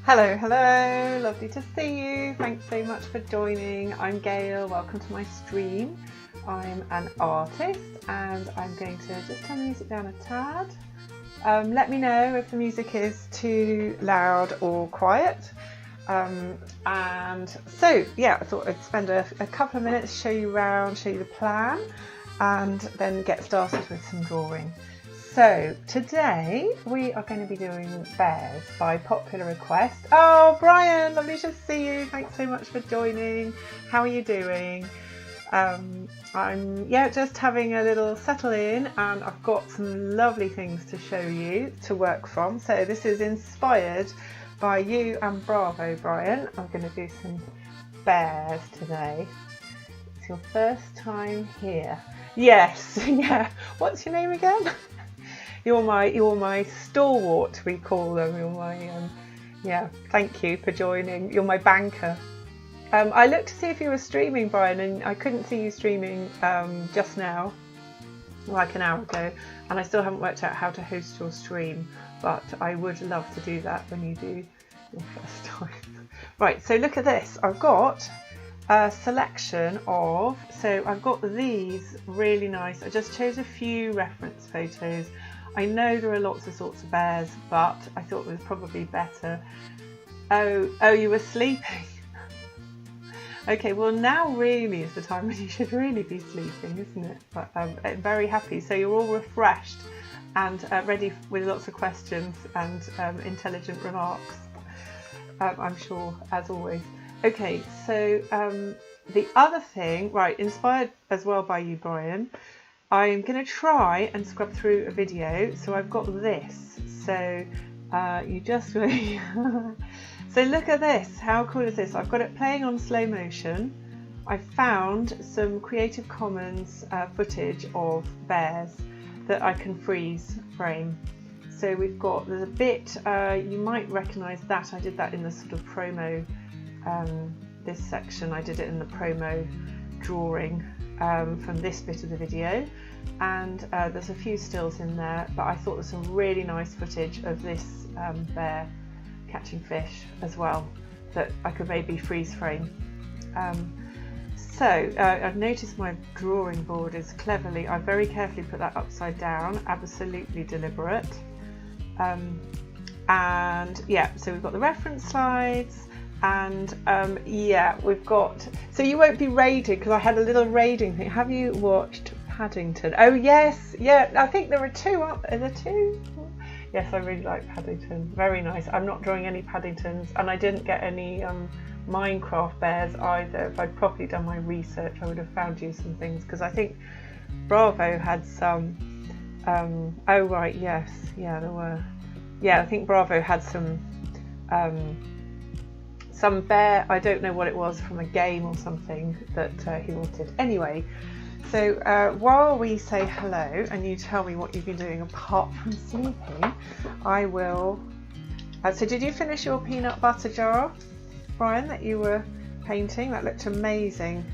Hello, hello, lovely to see you. Thanks so much for joining. I'm Gail, welcome to my stream. I'm an artist and I'm going to just turn the music down a tad. Let me know if the music is too loud or quiet. And so, yeah, I thought I'd spend a couple of minutes, show you around, show you the plan, and then get started with some drawing. So today we are going to be doing bears by popular request. Oh, Brian, lovely to see you. Thanks so much for joining. How are you doing? I'm just having a little settle in, and I've got some lovely things to show you to work from. So this is inspired by you and Bravo, Brian. I'm going to do some bears today. It's your first time here. Yes, yeah. What's your name again? You're my stalwart, we call them. You're my yeah. Thank you for joining. You're my banker. I looked to see if you were streaming, Brian, and I couldn't see you streaming just now, like an hour ago, and I still haven't worked out how to host your stream, but I would love to do that when you do your first time. Right, so look at this. I've got a selection of, so I've got these really nice, I just chose a few reference photos. I know there are lots of sorts of bears, but I thought it was probably better. Oh, you were sleeping. Okay, well now really is the time when you should really be sleeping, isn't it? But I'm very happy. So you're all refreshed and ready with lots of questions and intelligent remarks, I'm sure, as always. Okay, so the other thing, right, inspired as well by you, Brian, I'm going to try and scrub through a video. So I've got this. So you just so look at this. How cool is this? I've got it playing on slow motion. I found some Creative Commons footage of bears that I can freeze frame. So we've got, there's a bit, you might recognise that. I did that in the sort of promo, this section. I did it in the promo drawing from this bit of the video, and there's a few stills in there, but I thought there's some really nice footage of this bear catching fish as well that I could maybe freeze frame. I've noticed my drawing board is cleverly, I very carefully put that upside down, absolutely deliberate. And yeah, so we've got the reference slides, and yeah, we've got, so you won't be raided because I had a little raiding thing. Have you watched Paddington? Oh yes, yeah, I think there are two, aren't there? Are there two? Yes, I really like Paddington, very nice. I'm not drawing any Paddingtons, and I didn't get any Minecraft bears either. If I'd properly done my research, I would have found you some things, because I think Bravo had some, oh right, yes, yeah, there were, yeah, I think Bravo had some bear, I don't know what it was, from a game or something that he wanted. Anyway, so while we say hello and you tell me what you've been doing apart from sleeping, I will, so did you finish your peanut butter jar, Brian, that you were painting? That looked amazing.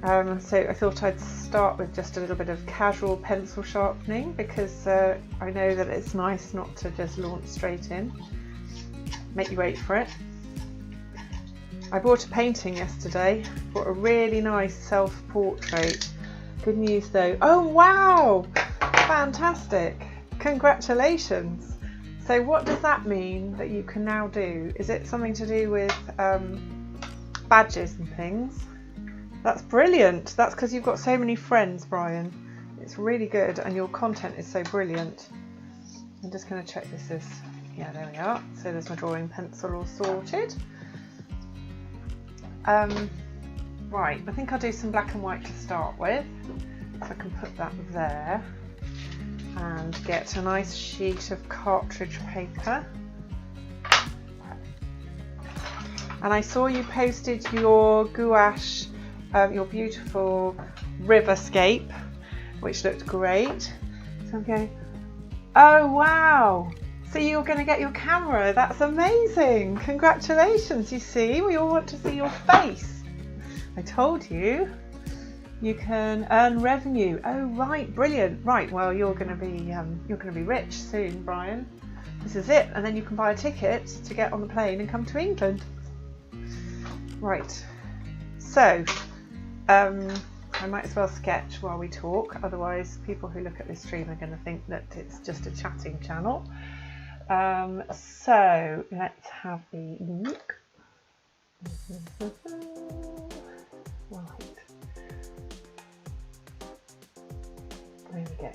So I thought I'd start with just a little bit of casual pencil sharpening, because I know that it's nice not to just launch straight in. Make you wait for it. I bought a painting yesterday, bought a really nice self-portrait. Good news though. Oh wow! Fantastic! Congratulations! So what does that mean that you can now do? Is it something to do with badges and things? That's brilliant. That's because you've got so many friends, Brian. It's really good, and your content is so brilliant. I'm just going to check this is, yeah, there we are. So there's my drawing pencil all sorted. Right, I think I'll do some black and white to start with. So I can put that there and get a nice sheet of cartridge paper. And I saw you posted your gouache, your beautiful riverscape, which looked great. So I'm going, oh wow! So you're going to get your camera. That's amazing. Congratulations. You see, we all want to see your face. I told you. You can earn revenue. Oh right, brilliant. Right, well you're going to be rich soon, Brian. this is it, and then you can buy a ticket to get on the plane and come to England. Right, so I might as well sketch while we talk, otherwise people who look at this stream are going to think that it's just a chatting channel. So let's have a look. Right. There we go.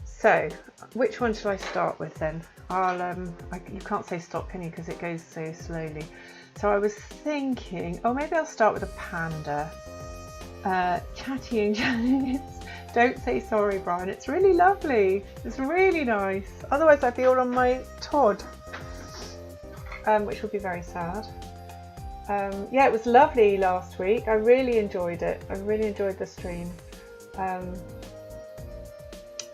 So which one should I start with then? You can't say stop, can you, because it goes so slowly. So I was thinking, oh, maybe I'll start with a panda. Chatty and chatty. Don't say sorry, Brian. It's really lovely. It's really nice. Otherwise I'd be all on my Todd, which would be very sad. Yeah, it was lovely last week. I really enjoyed it. I really enjoyed the stream.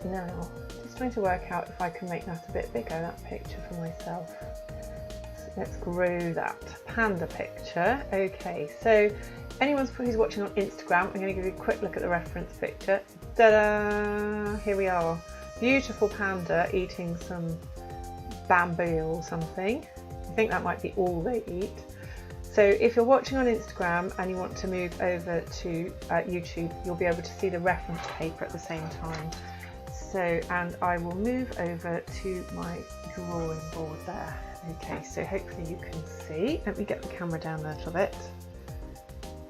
Now, just trying to work out if I can make that a bit bigger, that picture for myself. So let's grow that panda picture. Okay, so anyone who's watching on Instagram, I'm going to give you a quick look at the reference picture. Ta-da! Here we are. Beautiful panda eating some bamboo or something. I think that might be all they eat. So if you're watching on Instagram and you want to move over to YouTube, you'll be able to see the reference paper at the same time. So, and I will move over to my drawing board there. Okay, so hopefully you can see. Let me get the camera down a little bit.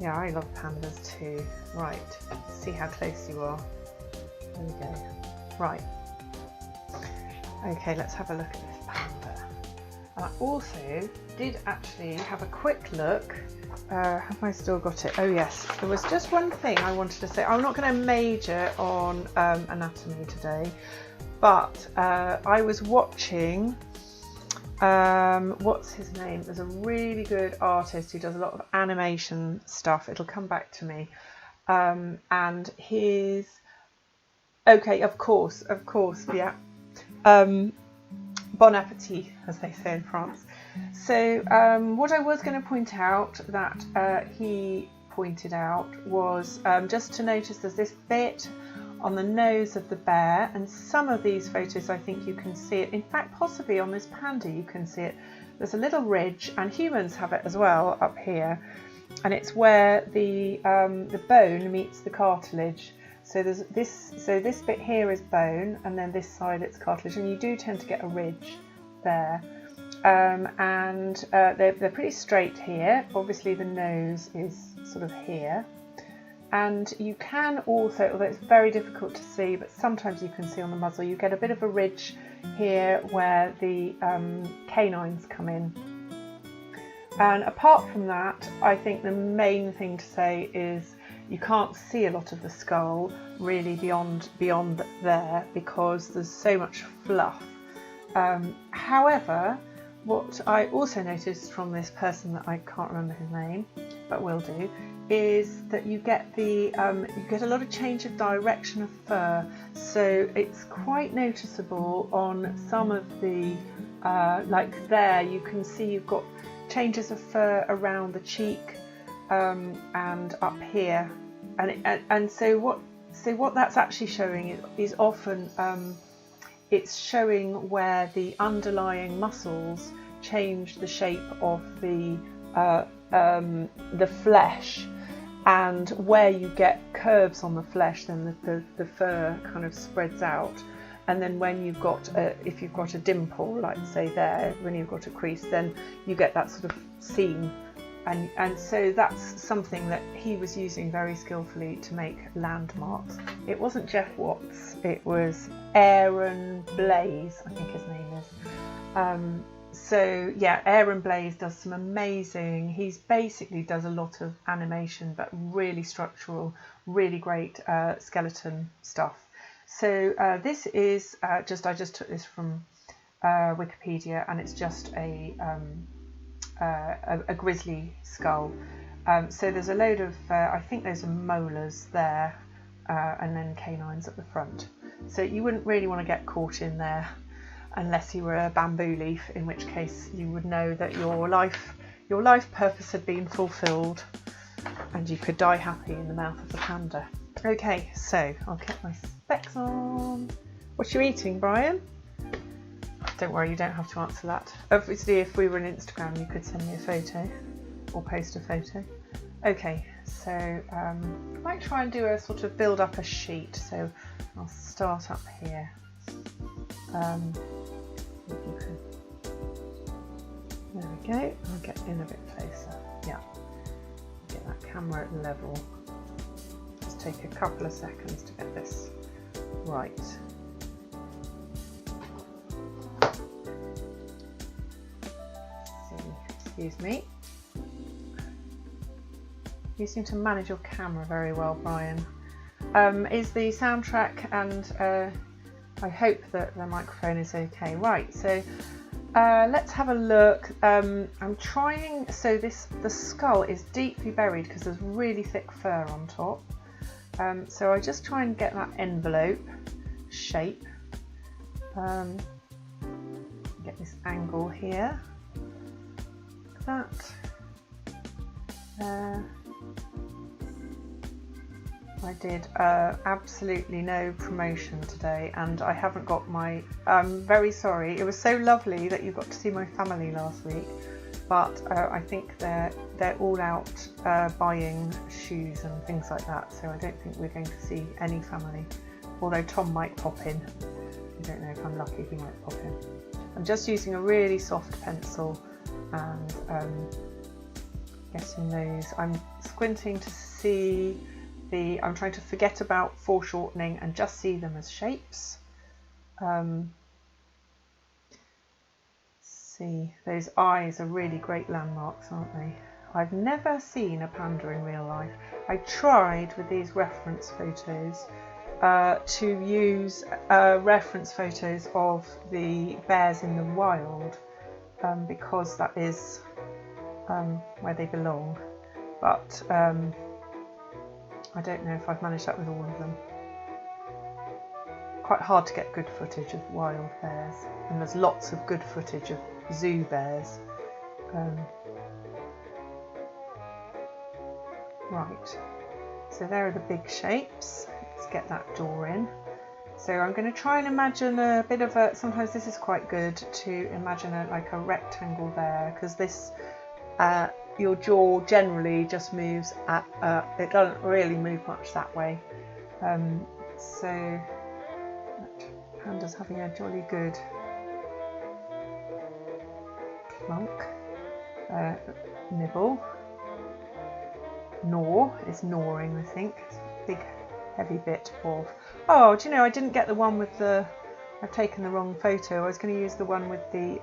Yeah, I love pandas too. Right, see how close you are. There we go. Right. Okay, let's have a look at this panda. I also did actually have a quick look. Have I still got it? Oh yes, there was just one thing I wanted to say. I'm not going to major on anatomy today, but I was watching, what's his name? There's a really good artist who does a lot of animation stuff. It'll come back to me. And his, okay, of course, yeah. Bon appetit, as they say in France. So what I was going to point out that he pointed out was just to notice there's this bit on the nose of the bear, and some of these photos I think you can see it. In fact, possibly on this panda you can see it. There's a little ridge, and humans have it as well up here, and it's where the bone meets the cartilage. So there's this. So this bit here is bone, and then this side it's cartilage, and you do tend to get a ridge there. And they're pretty straight here. Obviously the nose is sort of here, and you can also, although it's very difficult to see, but sometimes you can see on the muzzle, you get a bit of a ridge here where the canines come in. And apart from that, I think the main thing to say is you can't see a lot of the skull really beyond there, because there's so much fluff. However, what I also noticed from this person that I can't remember his name, but will do, is that you get the you get a lot of change of direction of fur. So it's quite noticeable on some of the like there you can see you've got changes of fur around the cheek and up here, and so what that's actually showing is often it's showing where the underlying muscles change the shape of the flesh, and where you get curves on the flesh, then the fur kind of spreads out. And then when you've got if you've got a dimple, like say there, when you've got a crease, then you get that sort of seam. And so that's something that he was using very skillfully to make landmarks. It wasn't Jeff Watts, it was Aaron Blaise, I think his name is. So yeah, Aaron Blaise does some amazing, he's basically does a lot of animation, but really structural, really great skeleton stuff. So this is I just took this from Wikipedia, and it's just a grizzly skull. So there's a load of, I think those are molars there, and then canines at the front. So you wouldn't really want to get caught in there unless you were a bamboo leaf, in which case you would know that your life purpose had been fulfilled and you could die happy in the mouth of the panda. Okay, so I'll get my specs on. What you eating, Brian? Don't worry, you don't have to answer that. Obviously, if we were on Instagram, you could send me a photo or post a photo. Okay, so I might try and do a sort of build up a sheet. So I'll start up here. There we go. I'll get in a bit closer. Yeah, get that camera at level. Just take a couple of seconds to get this right. Excuse me. You seem to manage your camera very well, Brian. Is the soundtrack, and I hope that the microphone is okay. Right, so let's have a look. I'm trying, so the skull is deeply buried because there's really thick fur on top. So I just try and get that envelope shape. Get this angle here. That. I did absolutely no promotion today, and I haven't got my. I'm very sorry. It was so lovely that you got to see my family last week, but I think they're all out buying shoes and things like that. So I don't think we're going to see any family. Although Tom might pop in. I don't know if I'm lucky. He might pop in. I'm just using a really soft pencil and getting those. I'm squinting to see. I'm trying to forget about foreshortening and just see them as shapes. See, those eyes are really great landmarks, aren't they? I've never seen a panda in real life. I tried with these reference photos to use reference photos of the bears in the wild because that is where they belong. But I don't know if I've managed that with all of them. Quite hard to get good footage of wild bears, and there's lots of good footage of zoo bears. Right, so there are the big shapes. Let's get that jaw in. So I'm going to try and imagine a bit of a, sometimes this is quite good to imagine like a rectangle there, because this your jaw generally just moves at, it doesn't really move much that way. So panda's having a jolly good clunk, nibble, gnaw, is gnawing I think, it's a big heavy bit of, oh do you know I didn't get the one with the, I've taken the wrong photo, I was going to use the one with the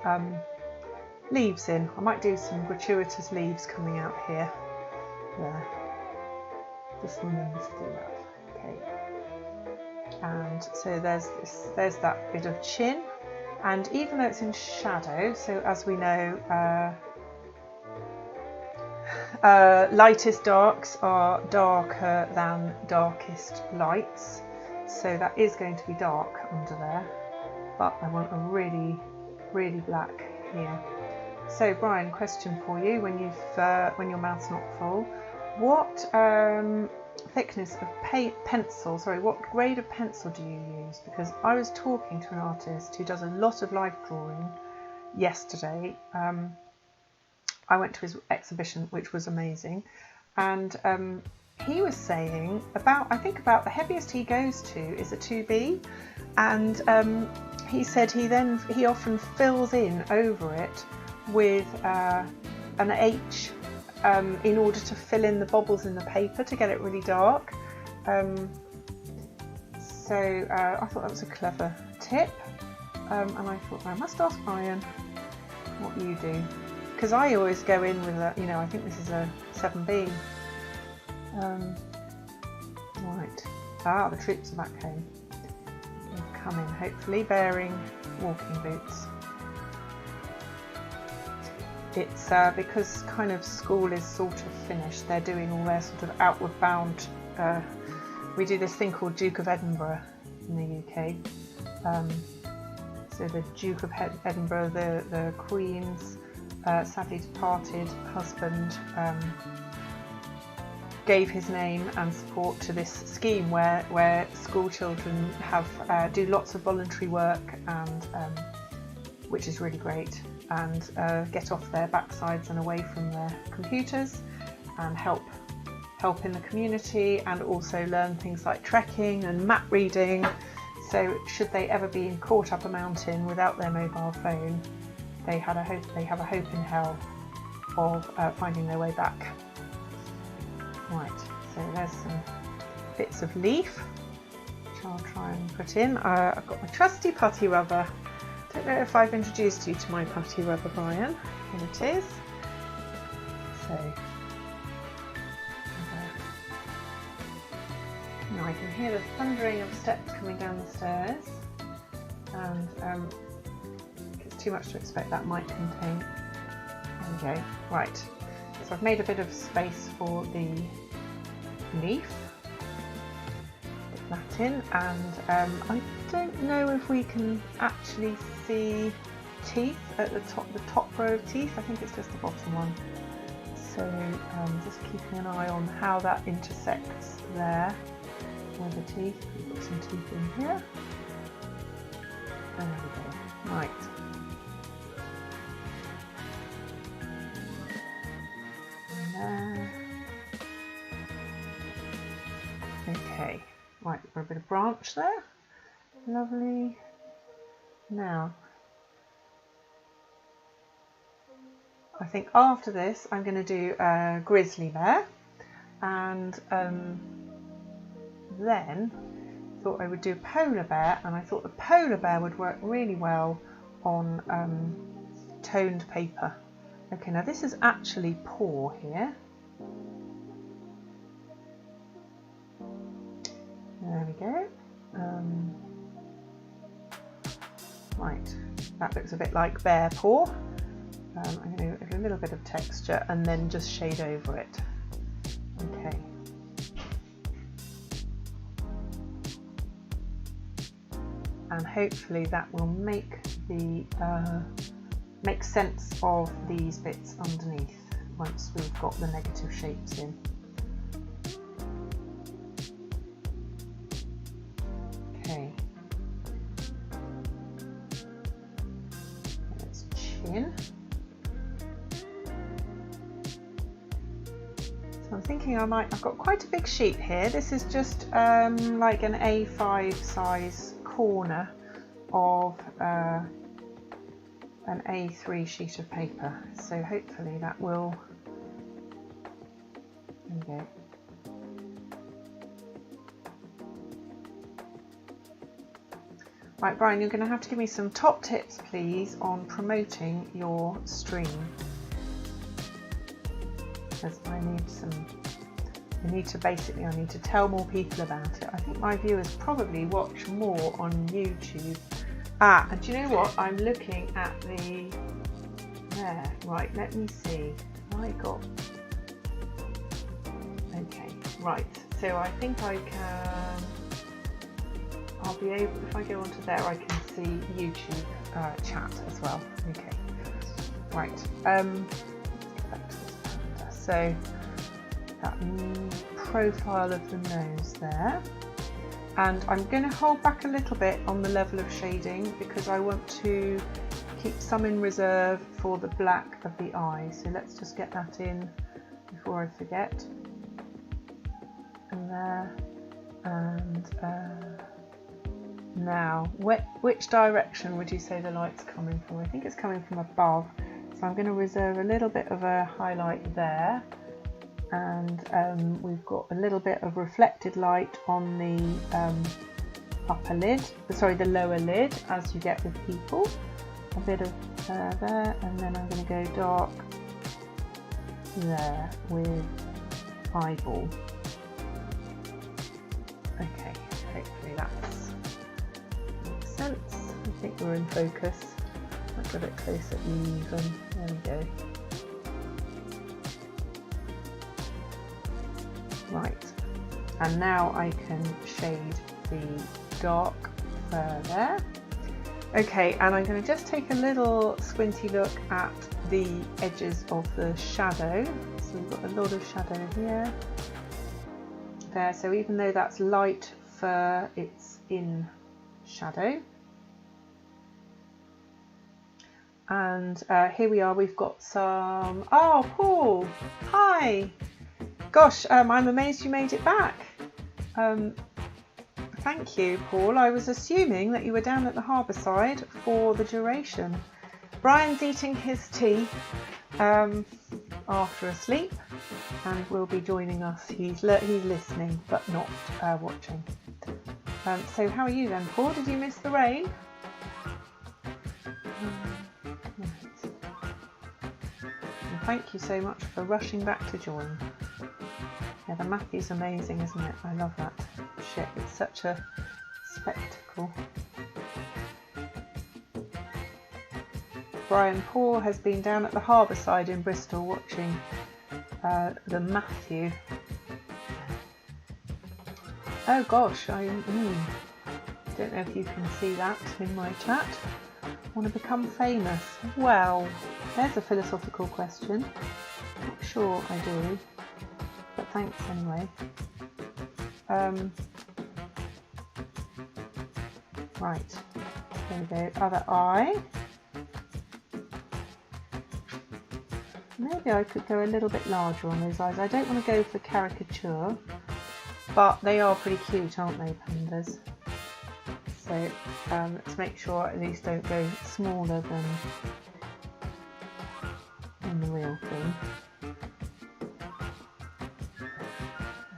leaves in. I might do some gratuitous leaves coming out here. There. Just remember to do that. Okay. And so there's that bit of chin. And even though it's in shadow, so as we know, lightest darks are darker than darkest lights. So that is going to be dark under there. But I want a really, really black here. So Brian, question for you: when your mouth's not full, what thickness of pencil? Sorry, what grade of pencil do you use? Because I was talking to an artist who does a lot of life drawing yesterday. I went to his exhibition, which was amazing, and he was saying about the heaviest he goes to is a 2B, and he said he often fills in over it with an H in order to fill in the bobbles in the paper to get it really dark. So I thought that was a clever tip, and I thought I must ask Brian what you do, because I always go in with a, I think this is a 7B. Right, the troops are back home. They've come in, hopefully bearing walking boots. It's because kind of school is sort of finished, they're doing all their sort of outward bound, we do this thing called Duke of Edinburgh in the UK. So the Duke of Edinburgh, the Queen's sadly departed husband, gave his name and support to this scheme where school children have do lots of voluntary work and which is really great, and get off their backsides and away from their computers and help in the community, and also learn things like trekking and map reading. So should they ever be caught up a mountain without their mobile phone, they have a hope in hell of finding their way back. Right, so there's some bits of leaf which I'll try and put in. I've got my trusty putty rubber. Don't know if I've introduced you to my putty rubber, Brian. Here it is. So now I can hear the thundering of steps coming down the stairs, and if it's too much to expect, that might contain. There we go. Right, so I've made a bit of space for the leaf. Put that in, and I don't know if we can actually see teeth at the top row of teeth. I think it's just the bottom one. So just keeping an eye on how that intersects there with the teeth. We've got some teeth in here. There we go. Right. And there. Okay. Right, we've got a bit of branch there. Lovely. Now, I think after this I'm going to do a grizzly bear, and then thought I would do a polar bear, and I thought the polar bear would work really well on toned paper. Okay, now this is actually paw here. There we go. Right, that looks a bit like bear paw. I'm going to give a little bit of texture and then just shade over it. Okay. And hopefully that will make sense of these bits underneath once we've got the negative shapes in. Okay. Let's chin. So I'm thinking I've got quite a big sheet here. This is just like an A5 size corner of an A3 sheet of paper, so hopefully that will, there we go. Right, Brian, you're going to have to give me some top tips please on promoting your stream, because I need to tell more people about it. I think my viewers probably watch more on YouTube. And do you know what? I'm looking at there. Right, let me see. Okay, right. So I think I'll be able, if I go onto there, I can see YouTube chat as well. Okay, right. Back to this panda. So that profile of the nose there, and I'm going to hold back a little bit on the level of shading because I want to keep some in reserve for the black of the eye. So let's just get that in before I forget. And there, and now which direction would you say the light's coming from? I think it's coming from above, so I'm going to reserve a little bit of a highlight there. And we've got a little bit of reflected light on the upper lid, sorry, the lower lid, as you get with people. A bit of there, and then I'm going to go dark there with eyeball. Okay, hopefully that makes sense. I think we're in focus. I'll get a bit closer even. There we go. Right, and now I can shade the dark there. Okay, and I'm going to just take a little squinty look at the edges of the shadow. So we've got a lot of shadow here, there. So even though that's light fur, it's in shadow. And here we are, we've got some, oh, Paul, hi. Gosh, I'm amazed you made it back. Thank you, Paul. I was assuming that you were down at the harbour side for the duration. Brian's eating his tea after a sleep and will be joining us. He's listening but not watching. So how are you then, Paul? Did you miss the rain? And thank you so much for rushing back to join. Yeah, the Matthew's amazing, isn't it? I love that ship. It's such a spectacle. Brian Paul has been down at the harbour side in Bristol watching the Matthew. Oh gosh, I don't know if you can see that in my chat. Want to become famous? Well, there's a philosophical question. Not sure I do, but thanks anyway. Right, there we go. Other eye. Maybe I could go a little bit larger on those eyes. I don't want to go for caricature, but they are pretty cute, aren't they, pandas? So let's make sure at least don't go smaller than the real thing.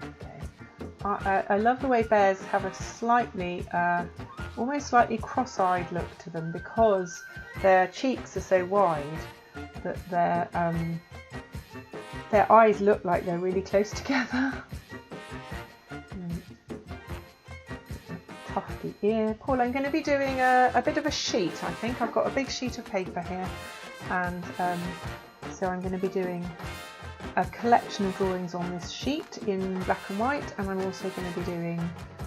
Okay. I love the way bears have a slightly, almost slightly cross-eyed look to them because their cheeks are so wide that their eyes look like they're really close together. Tufty ear. Paul, I'm going to be doing a bit of a sheet, I think. I've got a big sheet of paper here, and so I'm going to be doing a collection of drawings on this sheet in black and white, and I'm also going to be doing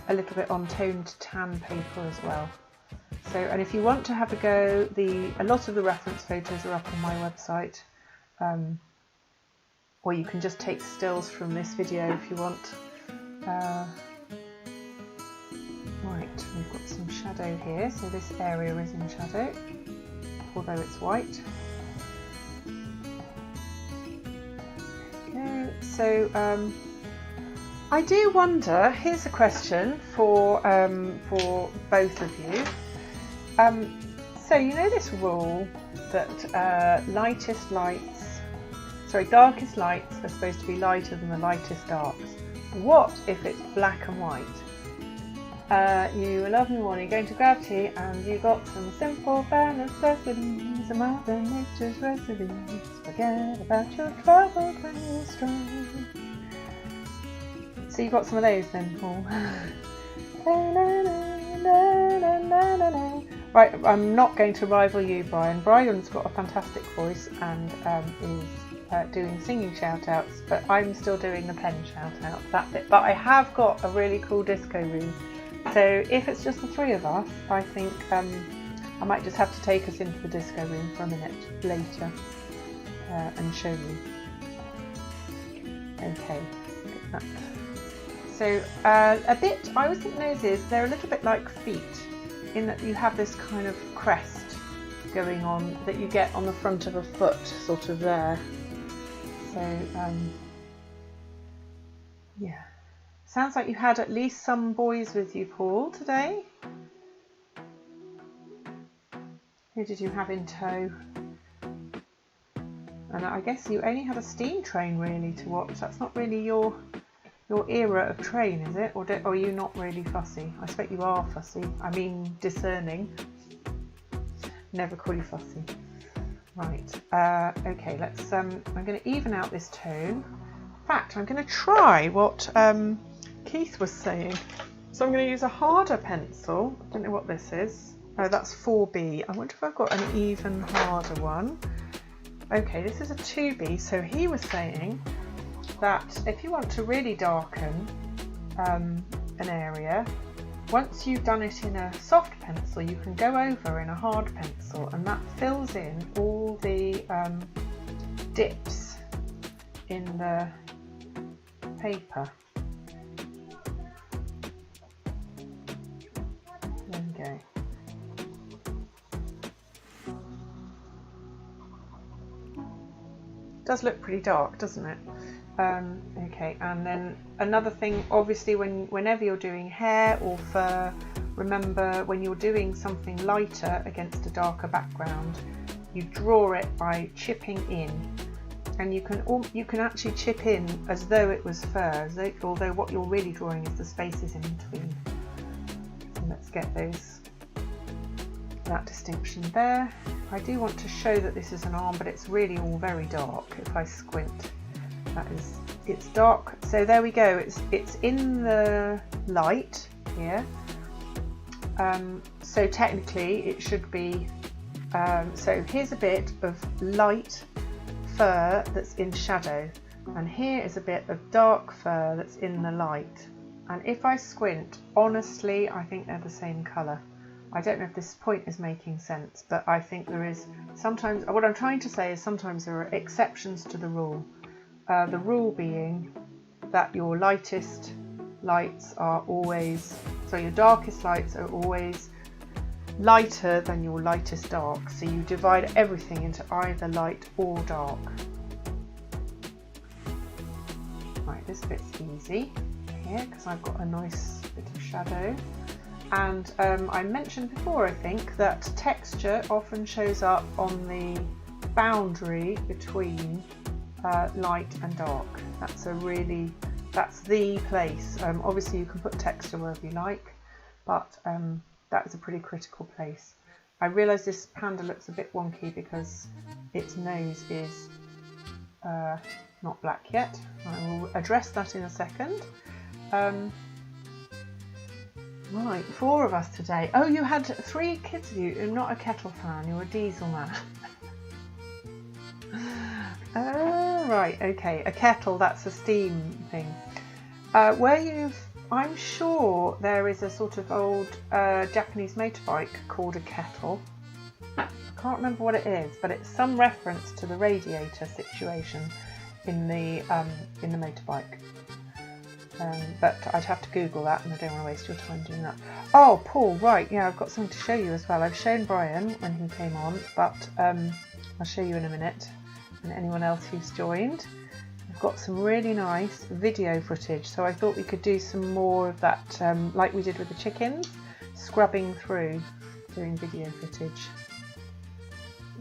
a little bit on toned tan paper as well. So, and if you want to have a go, a lot of the reference photos are up on my website, or you can just take stills from this video if you want. Right, we've got some shadow here, so this area is in shadow, although it's white. Okay, so I do wonder, here's a question for both of you. So you know this rule that darkest lights are supposed to be lighter than the lightest darks. What if it's black and white? You a lovely morning going to grab tea and you got some simple bare necessities and Mother Nature's recipes. Forget about your troubles when you're strong. So you got some of those then, Paul. Right, I'm not going to rival you, Brian. Brian's got a fantastic voice and is doing singing shout-outs, but I'm still doing the pen shout-out, that bit. But I have got a really cool disco room. So if it's just the three of us, I think I might just have to take us into the disco room for a minute later and show you. Okay, get that. So a bit, I always think noses, they're a little bit like feet in that you have this kind of crest going on that you get on the front of a foot, sort of there. So yeah. Sounds like you had at least some boys with you, Paul, today. Who did you have in tow? And I guess you only had a steam train really to watch. That's not really your era of train, is it? Or are you not really fussy? I expect you are fussy. I mean discerning. Never call you fussy. Right. Okay. Let's. I'm going to even out this tone. In fact, I'm going to try what Keith was saying. So I'm going to use a harder pencil. I don't know what this is. Oh, that's 4B. I wonder if I've got an even harder one. Okay, this is a 2B. So he was saying that if you want to really darken an area, once you've done it in a soft pencil, you can go over in a hard pencil, and that fills in all the dips in the paper. There we go. does look pretty dark, doesn't it? Okay, and then another thing, obviously whenever you're doing hair or fur, remember when you're doing something lighter against a darker background, you draw it by chipping in, and you can actually chip in as though it was fur, although what you're really drawing is the spaces in between. So let's get that distinction there. I do want to show that this is an arm, but it's really all very dark. If I squint, it's dark. So there we go. It's in the light here. So technically it should be. So here's a bit of light fur that's in shadow, and here is a bit of dark fur that's in the light. And if I squint, honestly, I think they're the same colour. I don't know if this point is making sense, but I think there is sometimes, what I'm trying to say is sometimes there are exceptions to the rule. The rule being that your lightest lights are always, so your darkest lights are always lighter than your lightest dark. So you divide everything into either light or dark. Right, this bit's easy here because I've got a nice bit of shadow. And I mentioned before, I think, that texture often shows up on the boundary between light and dark. That's the place. Obviously you can put texture wherever you like, but that is a pretty critical place. I realise this panda looks a bit wonky because its nose is not black yet. I will address that in a second. Right, 4 of us today. Oh, you had 3 kids. You're not a kettle fan, you're a diesel man. Oh, right, okay. A kettle, that's a steam thing. I'm sure there is a sort of old Japanese motorbike called a kettle. I can't remember what it is, but it's some reference to the radiator situation in the motorbike. But I'd have to Google that, and I don't want to waste your time doing that. Oh, Paul, right, yeah, I've got something to show you as well. I've shown Brian when he came on, but I'll show you in a minute, and anyone else who's joined. We've got some really nice video footage, so I thought we could do some more of that, like we did with the chickens, scrubbing through, doing video footage.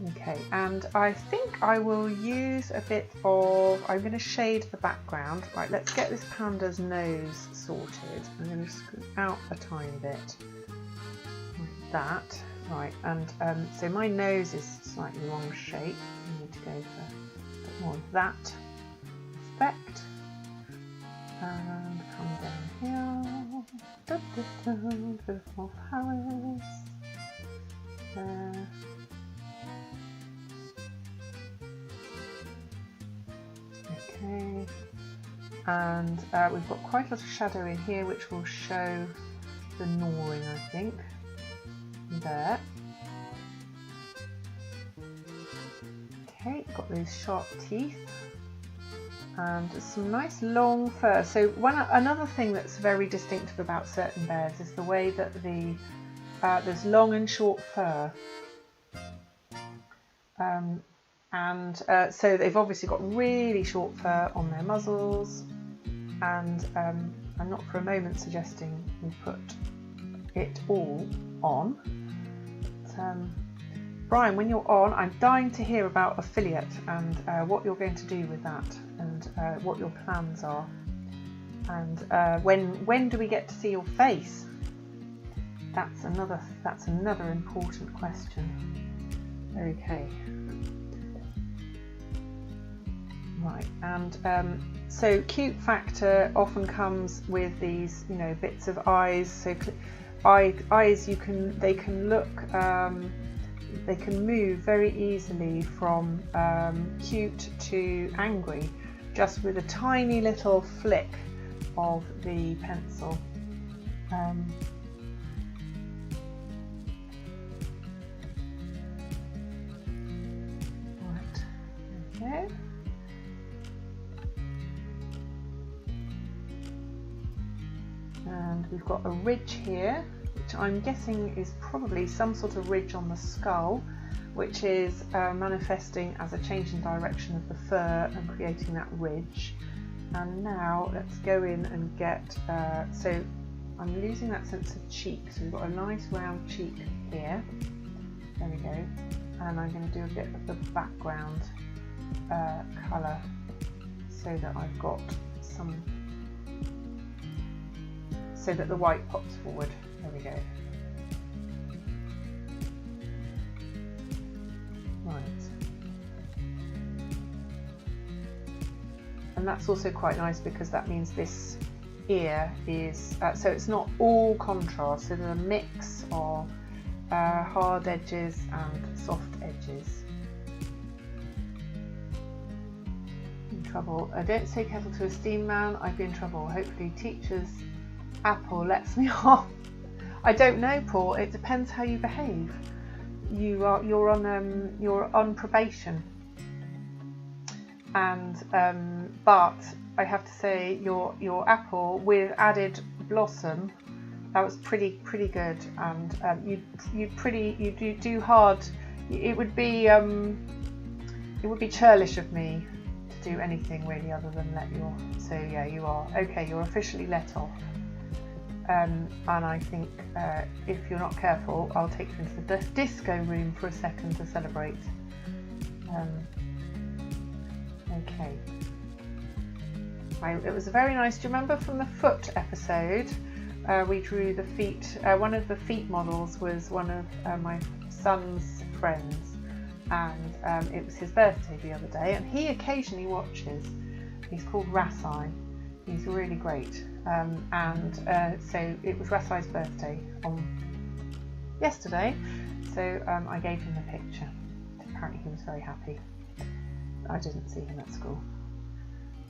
Okay, and I think I will use a bit of, I'm going to shade the background. Right, let's get this panda's nose sorted. I'm going to scoot out a tiny bit like that. Right, and so my nose is slightly wrong shape. I need to go for a bit more of that effect. And come down here. Bit of Paris. There. Okay, and we've got quite a lot of shadow in here which will show the gnawing, I think. There. Okay, got those sharp teeth and some nice long fur. So another thing that's very distinctive about certain bears is the way that there's long and short fur. So they've obviously got really short fur on their muzzles, and I'm not for a moment suggesting we put it all on. But, Brian, when you're on, I'm dying to hear about affiliate and what you're going to do with that, and what your plans are, and when do we get to see your face? That's another important question. Okay. Right, and so cute factor often comes with these, bits of eyes. So eyes, they can look, they can move very easily from cute to angry, just with a tiny little flick of the pencil. Right, okay. And we've got a ridge here, which I'm guessing is probably some sort of ridge on the skull, which is manifesting as a change in direction of the fur and creating that ridge. And now let's go in and get, so I'm losing that sense of cheek, so we've got a nice round cheek here, there we go, and I'm going to do a bit of the background colour so that I've got some, so that the white pops forward, there we go. Right. And that's also quite nice because that means this ear is, so it's not all contrast, so there's a mix of hard edges and soft edges. In trouble. Don't say kettle to a steam man, I'd be in trouble. Hopefully teacher's apple lets me off. I don't know, Paul, it depends how you behave. You're on probation. And but I have to say your apple with added blossom, that was pretty good, and you do hard. It would be churlish of me to do anything really other than let you off. So yeah, you are okay. You're officially let off. And I think if you're not careful, I'll take you into the disco room for a second to celebrate. Okay. It was very nice. Do you remember from the foot episode? We drew the feet. One of the feet models was one of my son's friends, and it was his birthday the other day, and he occasionally watches. He's called Rasai. He's really great. So it was Rasai's birthday on yesterday, so I gave him a picture. Apparently he was very happy. I didn't see him at school.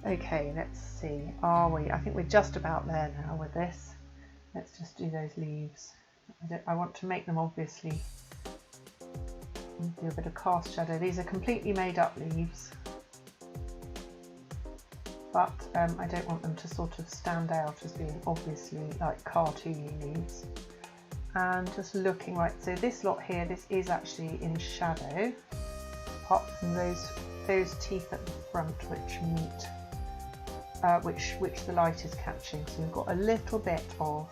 Okay, let's see. Are we? I think we're just about there now with this. Let's just do those leaves. I want to make them obviously. Do a bit of cast shadow. These are completely made up leaves, but I don't want them to sort of stand out as being obviously like cartoony leaves. And just looking right, so this lot here, this is actually in shadow, apart from those teeth at the front which meet, which the light is catching. So we've got a little bit of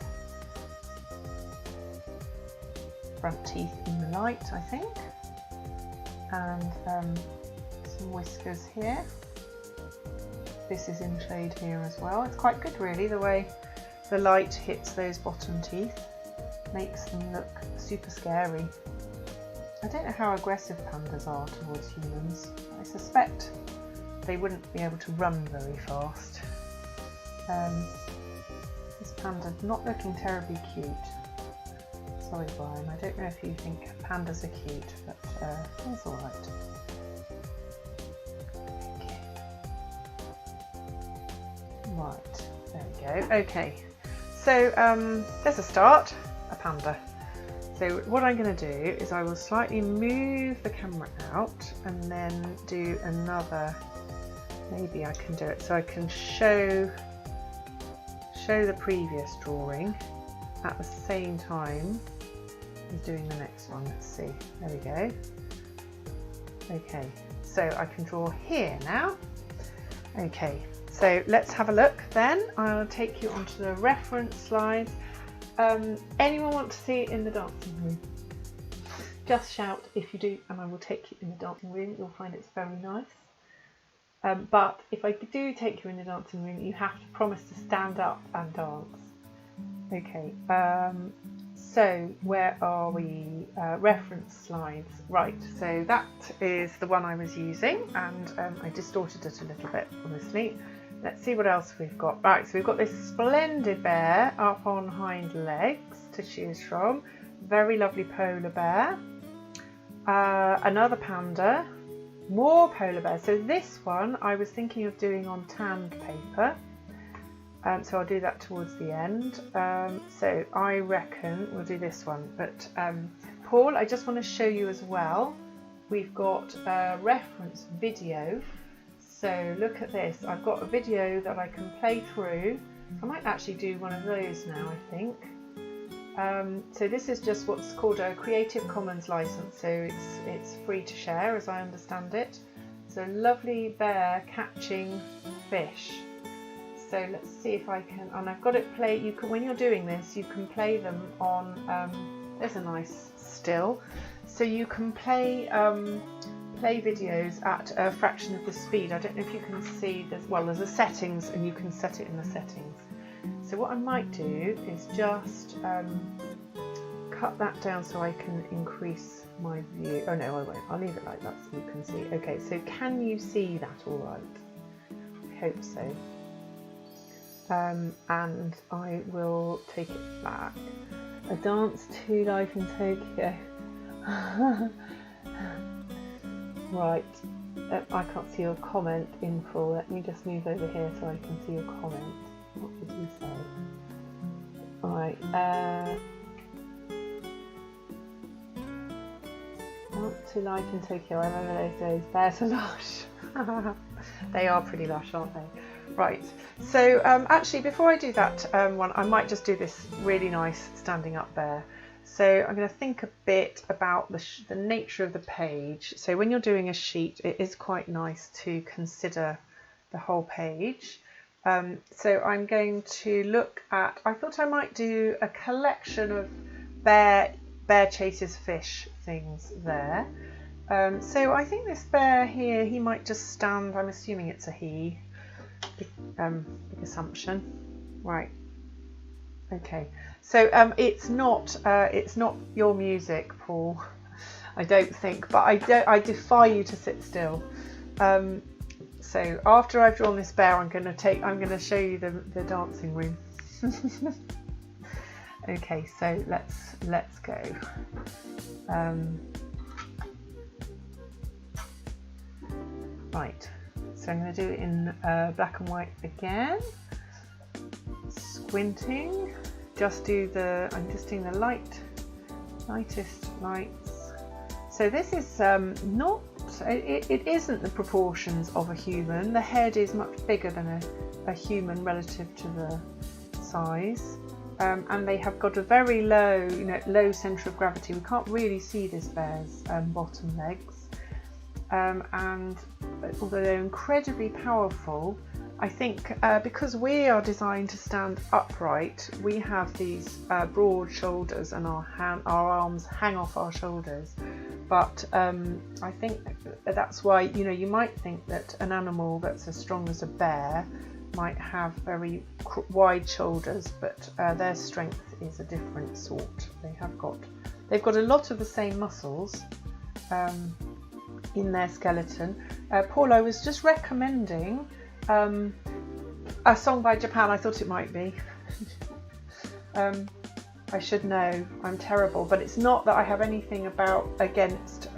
front teeth in the light, I think, and some whiskers here. This is in shade here as well. It's quite good really, the way the light hits those bottom teeth, makes them look super scary. I don't know how aggressive pandas are towards humans. I suspect they wouldn't be able to run very fast. This panda's not looking terribly cute. Sorry Brian, I don't know if you think pandas are cute, but it's alright. Okay. Right, there we go. Okay, so there's a start, a panda. So what I'm going to do is I will slightly move the camera out and then do another, maybe I can do it so I can show the previous drawing at the same time as doing the next one. Let's see, there we go. Okay, so I can draw here now. Okay, so let's have a look then. I'll take you onto the reference slides. Anyone want to see it in the dancing room? Just shout if you do, and I will take you in the dancing room. You'll find it's very nice. But if I do take you in the dancing room, you have to promise to stand up and dance. Okay, so where are we? Reference slides. Right, so that is the one I was using, and I distorted it a little bit, obviously. Let's see what else we've got. Right, so we've got this splendid bear up on hind legs to choose from. Very lovely polar bear. Another panda. More polar bears. So this one I was thinking of doing on tanned paper. So I'll do that towards the end. So I reckon we'll do this one. But Paul, I just want to show you as well. We've got a reference video. So look at this, I've got a video that I can play through. I might actually do one of those now, I think. So this is just what's called a Creative Commons license, so it's free to share as I understand it. It's a lovely bear catching fish. So let's see if I can, and I've got it play, you can, when you're doing this, you can play them on, there's a nice still, so you can play videos at a fraction of the speed. I don't know if you can see, there's a settings and you can set it in the settings. So what I might do is just cut that down so I can increase my view. Oh no, I won't, I'll leave it like that so you can see. Okay, so can you see that all right? I hope so. And I will take it back. A dance to life in Tokyo. Right, I can't see your comment in full. Let me just move over here so I can see your comment. What did you say? Alright, dance to life in Tokyo. I remember those days. Bears are lush. They are pretty lush, aren't they? Right, so actually before I do that one, I might just do this really nice standing up bear. So I'm going to think a bit about the nature of the page. So when you're doing a sheet, it is quite nice to consider the whole page. So I'm going to look at, I thought I might do a collection of bear chases fish things there. So I think this bear here, he might just stand, I'm assuming it's a he. Big assumption, right? Okay, so it's not your music, Paul. I don't think, but I defy you to sit still. So after I've drawn this bear, I'm going to show you the dancing room. Okay, so let's go. Right. So I'm going to do it in black and white again. Squinting. I'm just doing the lightest lights. So this is not, it isn't the proportions of a human. The head is much bigger than a human relative to the size. And they have got a very low, low centre of gravity. We can't really see this bear's bottom legs. And although they're incredibly powerful, I think because we are designed to stand upright, we have these broad shoulders and our arms hang off our shoulders. But I think that's why, you might think that an animal that's as strong as a bear might have very wide shoulders, but their strength is a different sort. They've got a lot of the same muscles in their skeleton. Paul, I was just recommending a song by Japan. I thought it might be. I should know. I'm terrible, but it's not that I have anything against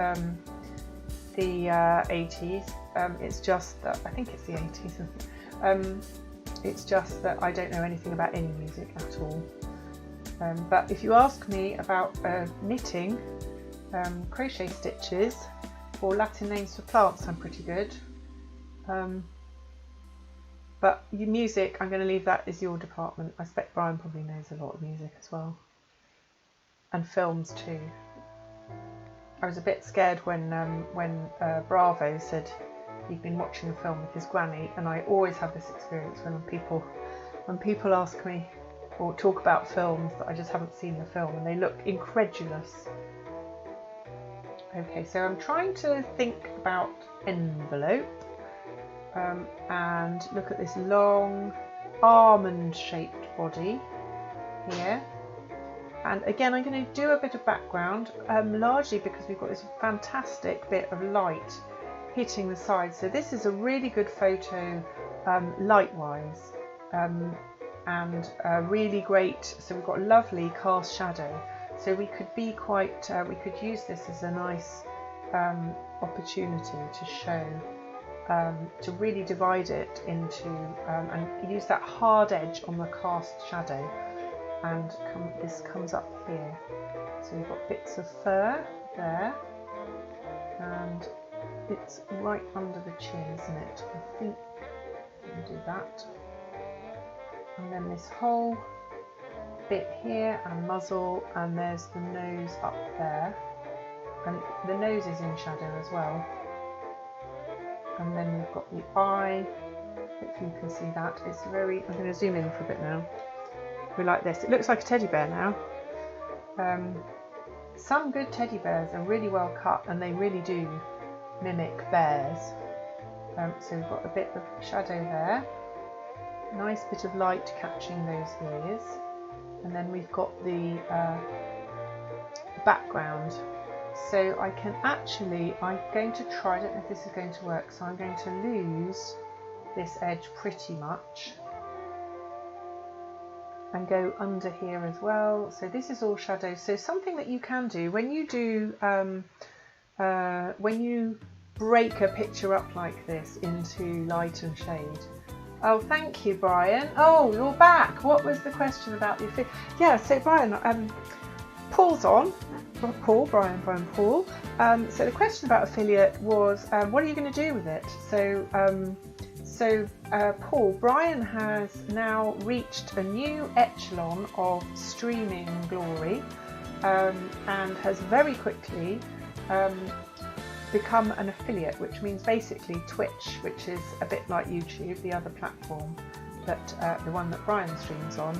the 80s. It's just that I think it's the 80s. It's just that I don't know anything about any music at all. But if you ask me about knitting, crochet stitches, or Latin names for plants, I'm pretty good. But your music, I'm going to leave that as your department. I expect Brian probably knows a lot of music as well. And films too. I was a bit scared when Bravo said he'd been watching a film with his granny, and I always have this experience when people ask me or talk about films that I just haven't seen the film and they look incredulous. Okay, so I'm trying to think about envelope and look at this long almond-shaped body here. And again, I'm going to do a bit of background, largely because we've got this fantastic bit of light hitting the sides. So this is a really good photo light-wise, and really great. So we've got a lovely cast shadow. So we could be quite, we could use this as a nice opportunity to show, to really divide it into, and use that hard edge on the cast shadow, and this comes up here. So we've got bits of fur there, and it's right under the chin, isn't it? I think we can do that. And then this whole bit here and muzzle, and there's the nose up there, and the nose is in shadow as well. And then we've got the eye. Hopefully you can see that. It's very, I'm going to zoom in for a bit now. We like this. It looks like a teddy bear now. Some good teddy bears are really well cut and they really do mimic bears. So we've got a bit of shadow there. Nice bit of light catching those ears. And then we've got the background. So I can actually, I'm going to try, I don't know if this is going to work, so I'm going to lose this edge pretty much and go under here as well. So this is all shadow. So something that you can do when you do, when you break a picture up like this into light and shade. Oh, thank you, Brian. Oh, you're back. What was the question about the affiliate? Yeah, so Brian, Paul's on. Paul. So the question about affiliate was, what are you going to do with it? So, Paul, Brian has now reached a new echelon of streaming glory, and has very quickly become an affiliate, which means basically Twitch, which is a bit like YouTube, the other platform, but the one that Brian streams on,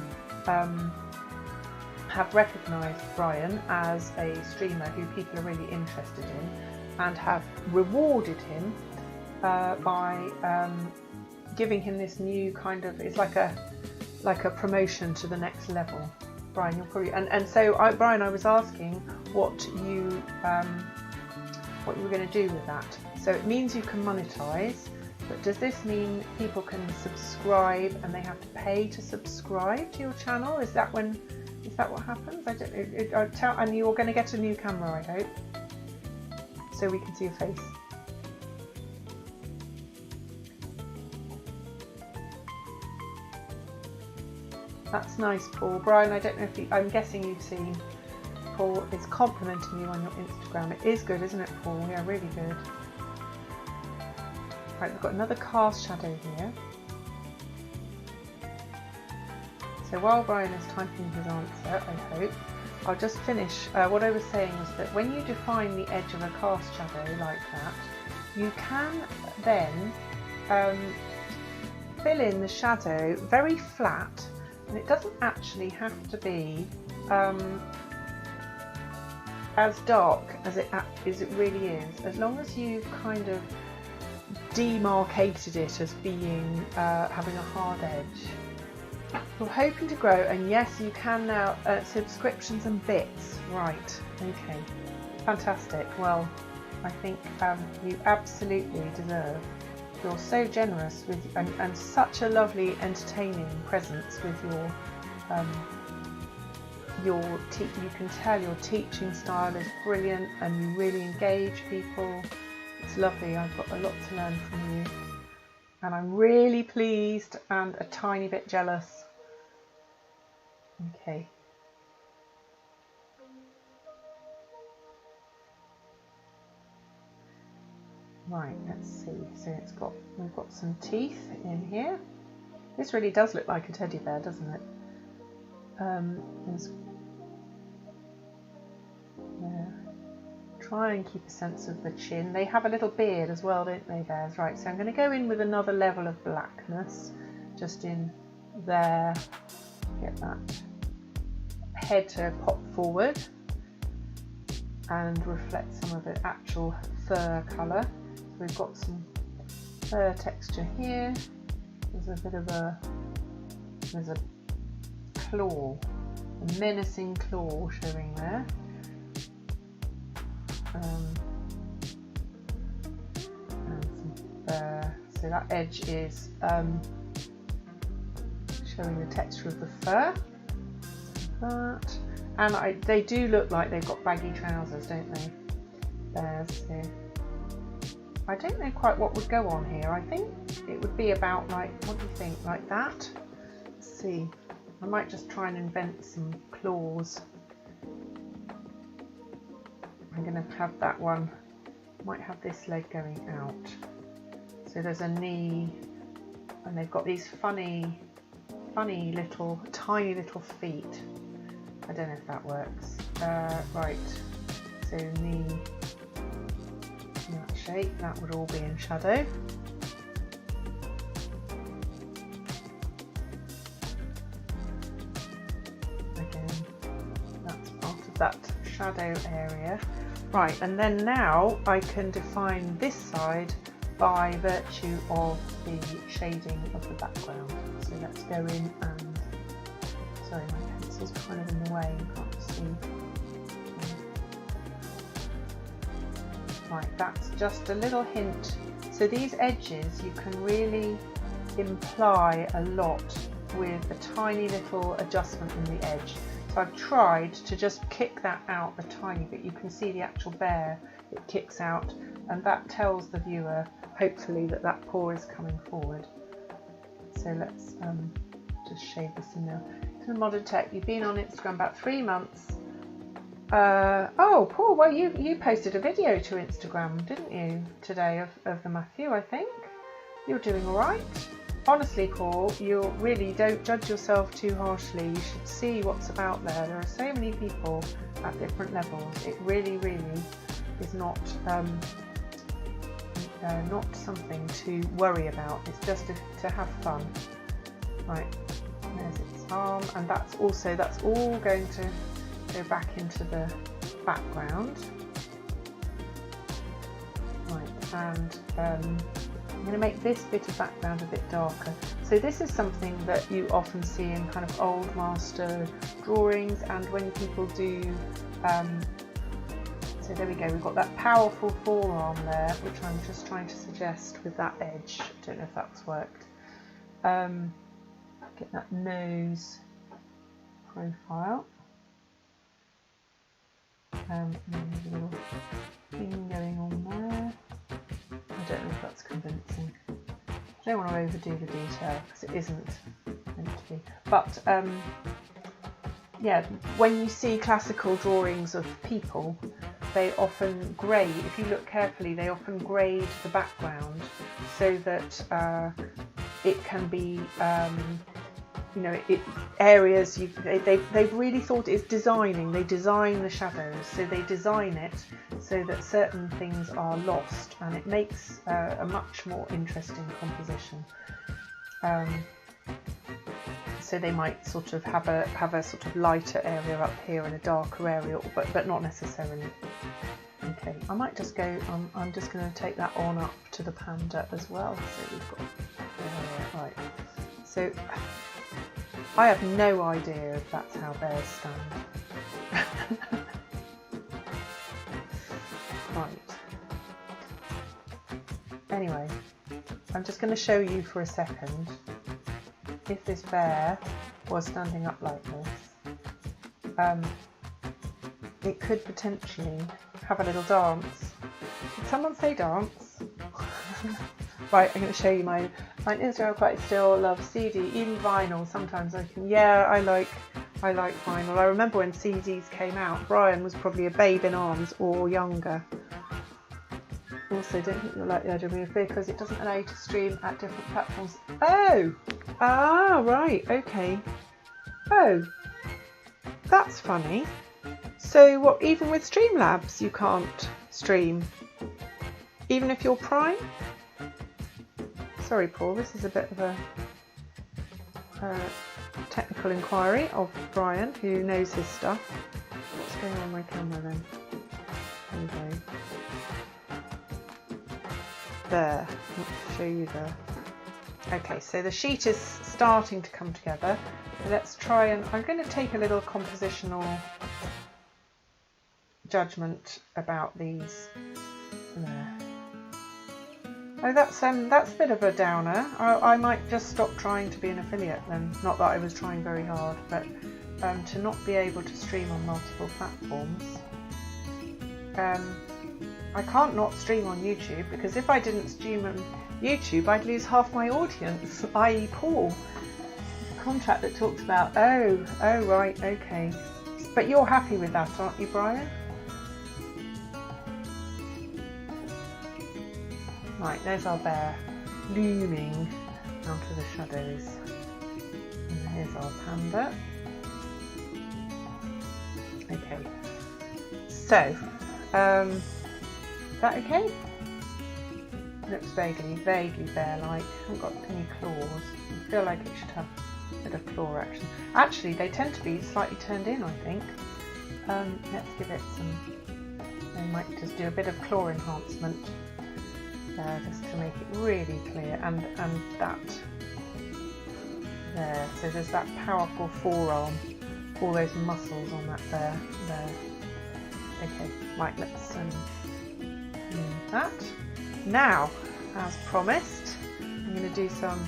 have recognised Brian as a streamer who people are really interested in, and have rewarded him by giving him this new kind of, it's like a promotion to the next level. Brian, you'll probably, and so Brian, I was asking what you were going to do with that. So it means you can monetize, but does this mean people can subscribe and they have to pay to subscribe to your channel? Is that what happens? I don't. And you're going to get a new camera, I hope, so we can see your face. That's nice, Paul. Brian, I don't know if I'm guessing you've seen Paul is complimenting you on your Instagram. It is good, isn't it, Paul? Yeah, really good. Right, we've got another cast shadow here. So while Brian is typing his answer, I hope, I'll just finish. What I was saying was that when you define the edge of a cast shadow like that, you can then fill in the shadow very flat, and it doesn't actually have to be as dark as it really is, as long as you've kind of demarcated it as being having a hard edge. You're hoping to grow, and yes, you can now. Subscriptions and bits, right? Okay, fantastic. Well, I think you absolutely deserve. You're so generous with and such a lovely, entertaining presence with your you can tell your teaching style is brilliant, and you really engage people. It's lovely. I've got a lot to learn from you, and I'm really pleased and a tiny bit jealous. Okay. Right, let's see. So we've got some teeth in here. This really does look like a teddy bear, doesn't it? Yeah. Try and keep a sense of the chin. They have a little beard as well, don't they, bears? Right, so I'm going to go in with another level of blackness, just in there. Get that head to pop forward and reflect some of the actual fur colour. So we've got some fur texture here. There's a bit of there's a claw, a menacing claw showing there. And some fur. So that edge is showing the texture of the fur. That. And they do look like they've got baggy trousers, don't they? Bears. So I don't know quite what would go on here. I think it would be about, like, what do you think? Like that? Let's see. I might just try and invent some claws. I'm going to have that one. Might have this leg going out. So there's a knee, and they've got these funny funny little, tiny little feet. I don't know if that works. Right, so knee in that shape, that would all be in shadow. Again, that's part of that shadow area. Right, and then now I can define this side by virtue of the shading of the background. So let's go in and, sorry, my pencil's kind of in the way, you can't see. Right, that's just a little hint. So these edges, you can really imply a lot with a tiny little adjustment in the edge. So I've tried to just kick that out a tiny bit. You can see the actual bear, it kicks out, and that tells the viewer, hopefully, that that paw is coming forward. So let's just shade this in now. To Modern Tech, you've been on Instagram about 3 months. Oh, Paul, well, you posted a video to Instagram, didn't you, today of the Matthew, I think? You're doing all right. Honestly, Paul, you really don't judge yourself too harshly. You should see what's about there. There are so many people at different levels. It really, really is not not something to worry about. It's just to have fun. Right, there's its arm, and that's all going to go back into the background. Right, and I'm going to make this bit of background a bit darker. So this is something that you often see in kind of old master drawings, and when people do, so there we go, we've got that powerful forearm there, which I'm just trying to suggest with that edge. I don't know if that's worked. Get that nose profile. And there's a little thing going on there. I don't know if that's convincing. I don't want to overdo the detail because it isn't meant to be. But yeah, when you see classical drawings of people, they often grade, if you look carefully, they often grade the background so that it can be, you know, areas they've really thought it's designing. They design the shadows, so they design it so that certain things are lost, and it makes a much more interesting composition. So they might sort of have a sort of lighter area up here and a darker area, but not necessarily. Okay, I might just go. I'm just going to take that on up to the panda as well. So we've got right. So I have no idea if that's how bears stand. Right. Anyway, I'm just going to show you for a second. If this bear was standing up like this, it could potentially have a little dance. Did someone say dance? Right, I'm going to show you my Instagram. Quite still love CD, even vinyl. Sometimes I can. Yeah, I like vinyl. I remember when CDs came out. Brian was probably a babe in arms or younger. Also, don't think you'll like the idea of because it doesn't allow you to stream at different platforms. Oh! Ah, right, okay. Oh, that's funny. So what, even with Streamlabs you can't stream? Even if you're Prime? Sorry, Paul, this is a bit of a technical inquiry of Brian, who knows his stuff. What's going on with my camera then? There we go. There, let's show you there. Okay, so the sheet is starting to come together. So let's try and, I'm going to take a little compositional judgment about these. There. Oh, that's a bit of a downer. I might just stop trying to be an affiliate then. Not that I was trying very hard, but to not be able to stream on multiple platforms. I can't not stream on YouTube, because if I didn't stream on YouTube, I'd lose half my audience, i.e. Paul. The contract that talks about, oh right, okay. But you're happy with that, aren't you, Brian? Right, there's our bear looming out of the shadows. Here's our panda. Okay, so is that okay? Looks vaguely bear-like. Haven't got any claws. I feel like it should have a bit of claw action. Actually, they tend to be slightly turned in, I think. Let's give it some. I might just do a bit of claw enhancement there, just to make it really clear. And that there. So there's that powerful forearm. All those muscles on that there. Okay, right. Let's move that. Now, as promised, I'm going to do some,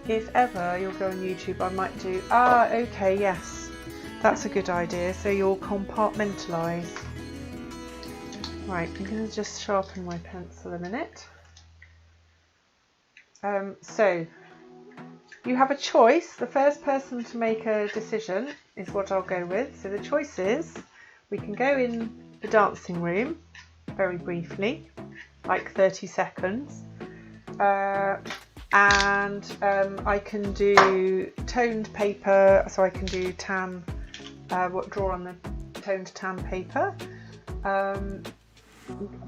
if ever you'll go on YouTube, I might do, okay, yes, that's a good idea, so you'll compartmentalise. Right, I'm going to just sharpen my pencil a minute. So, you have a choice. The first person to make a decision is what I'll go with. So the choice is, we can go in the dancing room, very briefly, like 30 seconds, and I can do toned paper, so I can do tan, draw on the toned tan paper,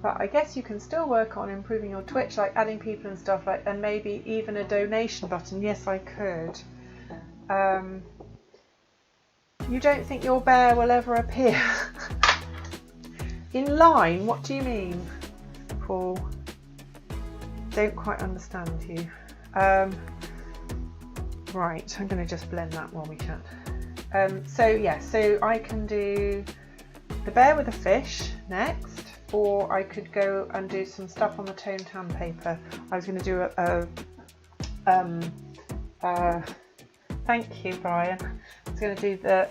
but I guess you can still work on improving your Twitch, like adding people and stuff, like, and maybe even a donation button. Yes, I could. You don't think your bear will ever appear in line? What do you mean, Paul? Don't quite understand you. Right, I'm going to just blend that while we chat. So yeah, so I can do the bear with a fish next, or I could go and do some stuff on the toned tan paper. I was going to do thank you, Brian. I was going to do the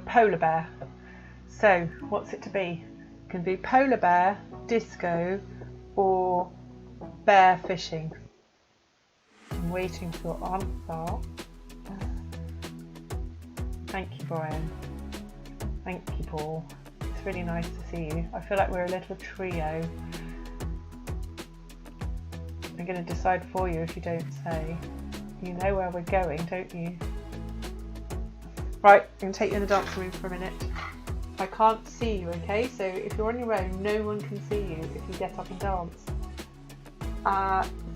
polar bear. So what's it to be? It can be polar bear, disco, or bear fishing. I'm waiting for your answer. Thank you, Brian. Thank you, Paul. It's really nice to see you. I feel like we're a little trio. I'm going to decide for you if you don't say. You know where we're going, don't you? Right, I'm going to take you in the dancing room for a minute. I can't see you, okay? So if you're on your own, no one can see you if you get up and dance.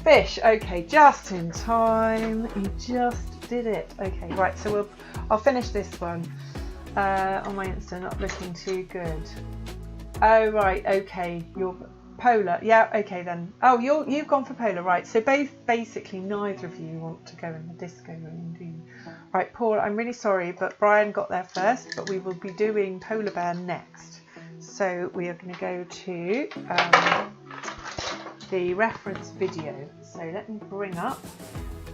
Fish, okay, just in time. You just did it. Okay, right, so I'll finish this one on my Insta, not looking too good. Oh, right, okay, you're polar. Yeah, okay then. Oh, you've gone for polar, right. So basically neither of you want to go in the disco room, do you? Right, Paul, I'm really sorry, but Brian got there first, but we will be doing polar bear next. So we are going to go to the reference video. So let me bring up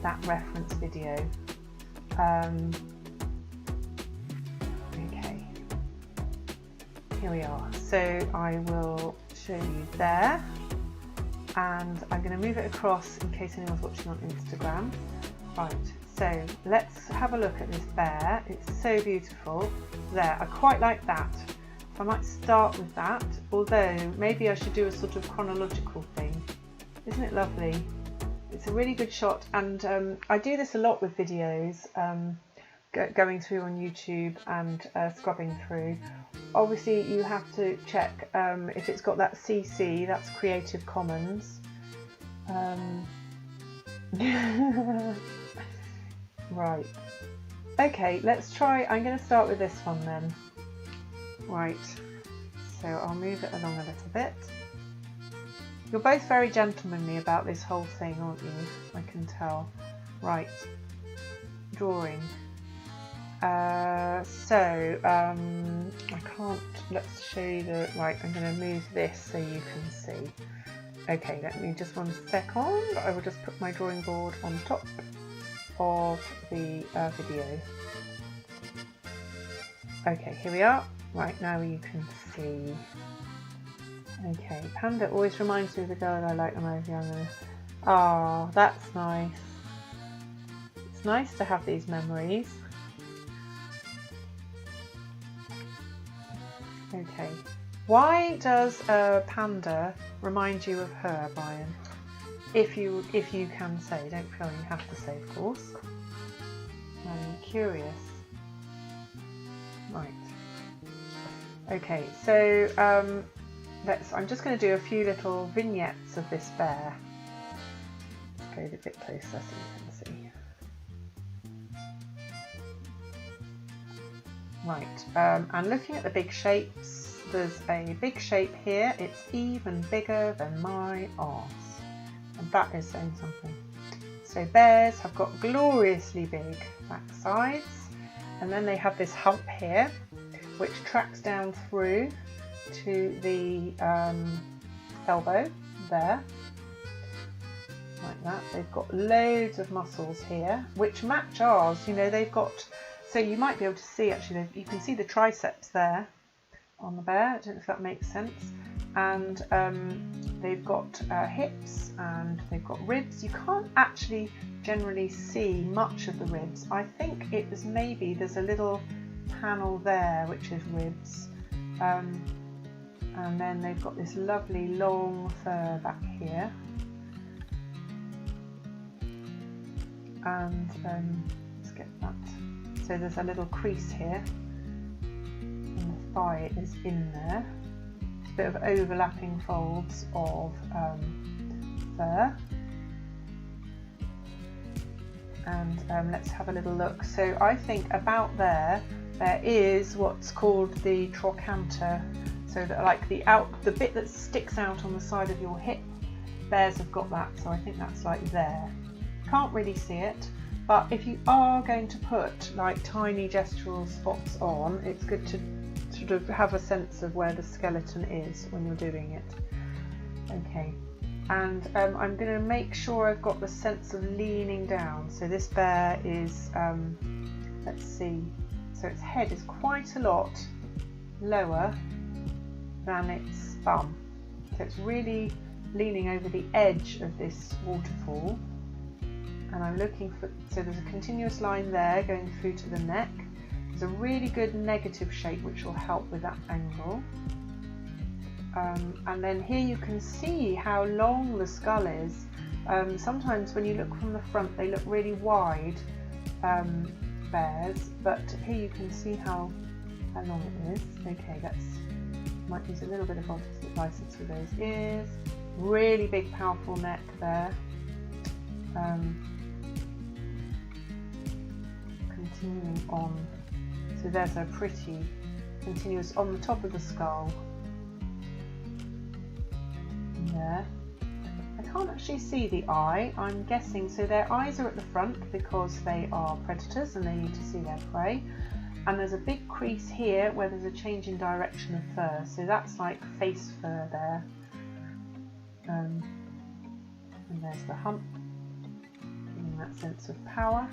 that reference video. Okay, here we are. So I will show you there, and I'm going to move it across in case anyone's watching on Instagram. Right, so let's have a look at this bear. It's so beautiful. There, I quite like that. I might start with that, although maybe I should do a sort of chronological thing. Isn't it lovely? It's a really good shot, and I do this a lot with videos, going through on YouTube and scrubbing through. Obviously you have to check if it's got that CC, that's Creative Commons. Right, okay, let's try. I'm going to start with this one then. Right, so I'll move it along a little bit. You're both very gentlemanly about this whole thing, aren't you? I can tell. Right, drawing. I can't, let's show you the, right, I'm going to move this so you can see. Okay, let me just 1 second. I will just put my drawing board on top of the video. Okay, here we are. Right, now you can see. Okay, panda always reminds me of the girl I liked when I was younger. Ah, that's nice. It's nice to have these memories. Okay, why does a panda remind you of her, Brian? If you can say, don't feel you have to say, of course. I'm curious. Right. Okay, so I'm just going to do a few little vignettes of this bear. Let's go a bit closer so you can see. Right, and looking at the big shapes, there's a big shape here. It's even bigger than my arse, and that is saying something. So bears have got gloriously big backsides, and then they have this hump here which tracks down through to the elbow there, like that. They've got loads of muscles here which match ours. You know, they've got, so you might be able to see, actually you can see the triceps there on the bear. I don't know if that makes sense. And they've got hips and they've got ribs. You can't actually generally see much of the ribs. I think it was maybe there's a little panel there which is ribs, and then they've got this lovely long fur back here, and let's get that. So there's a little crease here, and the thigh is in there. Bit of overlapping folds of fur, and let's have a little look. So I think about there is what's called the trochanter, so that like the bit that sticks out on the side of your hip, bears have got that, so I think that's like there. Can't really see it, but if you are going to put like tiny gestural spots on, it's good to sort of have a sense of where the skeleton is when you're doing it. Okay, and I'm going to make sure I've got the sense of leaning down. So this bear is, let's see, so its head is quite a lot lower than its bum. So it's really leaning over the edge of this waterfall. And I'm looking for, so there's a continuous line there going through to the neck. There's a really good negative shape which will help with that angle. And then here you can see how long the skull is. Sometimes when you look from the front they look really wide, bears, but here you can see how long it is. Okay, might use a little bit of license with those ears. Really big powerful neck there. Continuing on. So there's a pretty continuous on the top of the skull. There. I can't actually see the eye, I'm guessing. So their eyes are at the front because they are predators and they need to see their prey. And there's a big crease here where there's a change in direction of fur. So that's like face fur there. And there's the hump, giving that sense of power.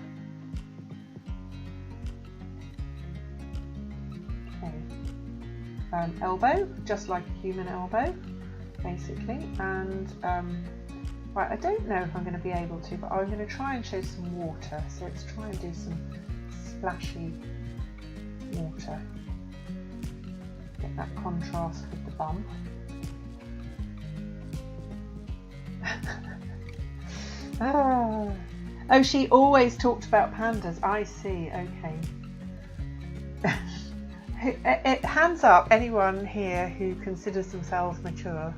Elbow, just like a human elbow, basically. And right, I don't know if I'm going to be able to, but I'm going to try and show some water. So let's try and do some splashy water. Get that contrast with the bum. Oh, she always talked about pandas. I see. Okay. Hands up, anyone here who considers themselves mature.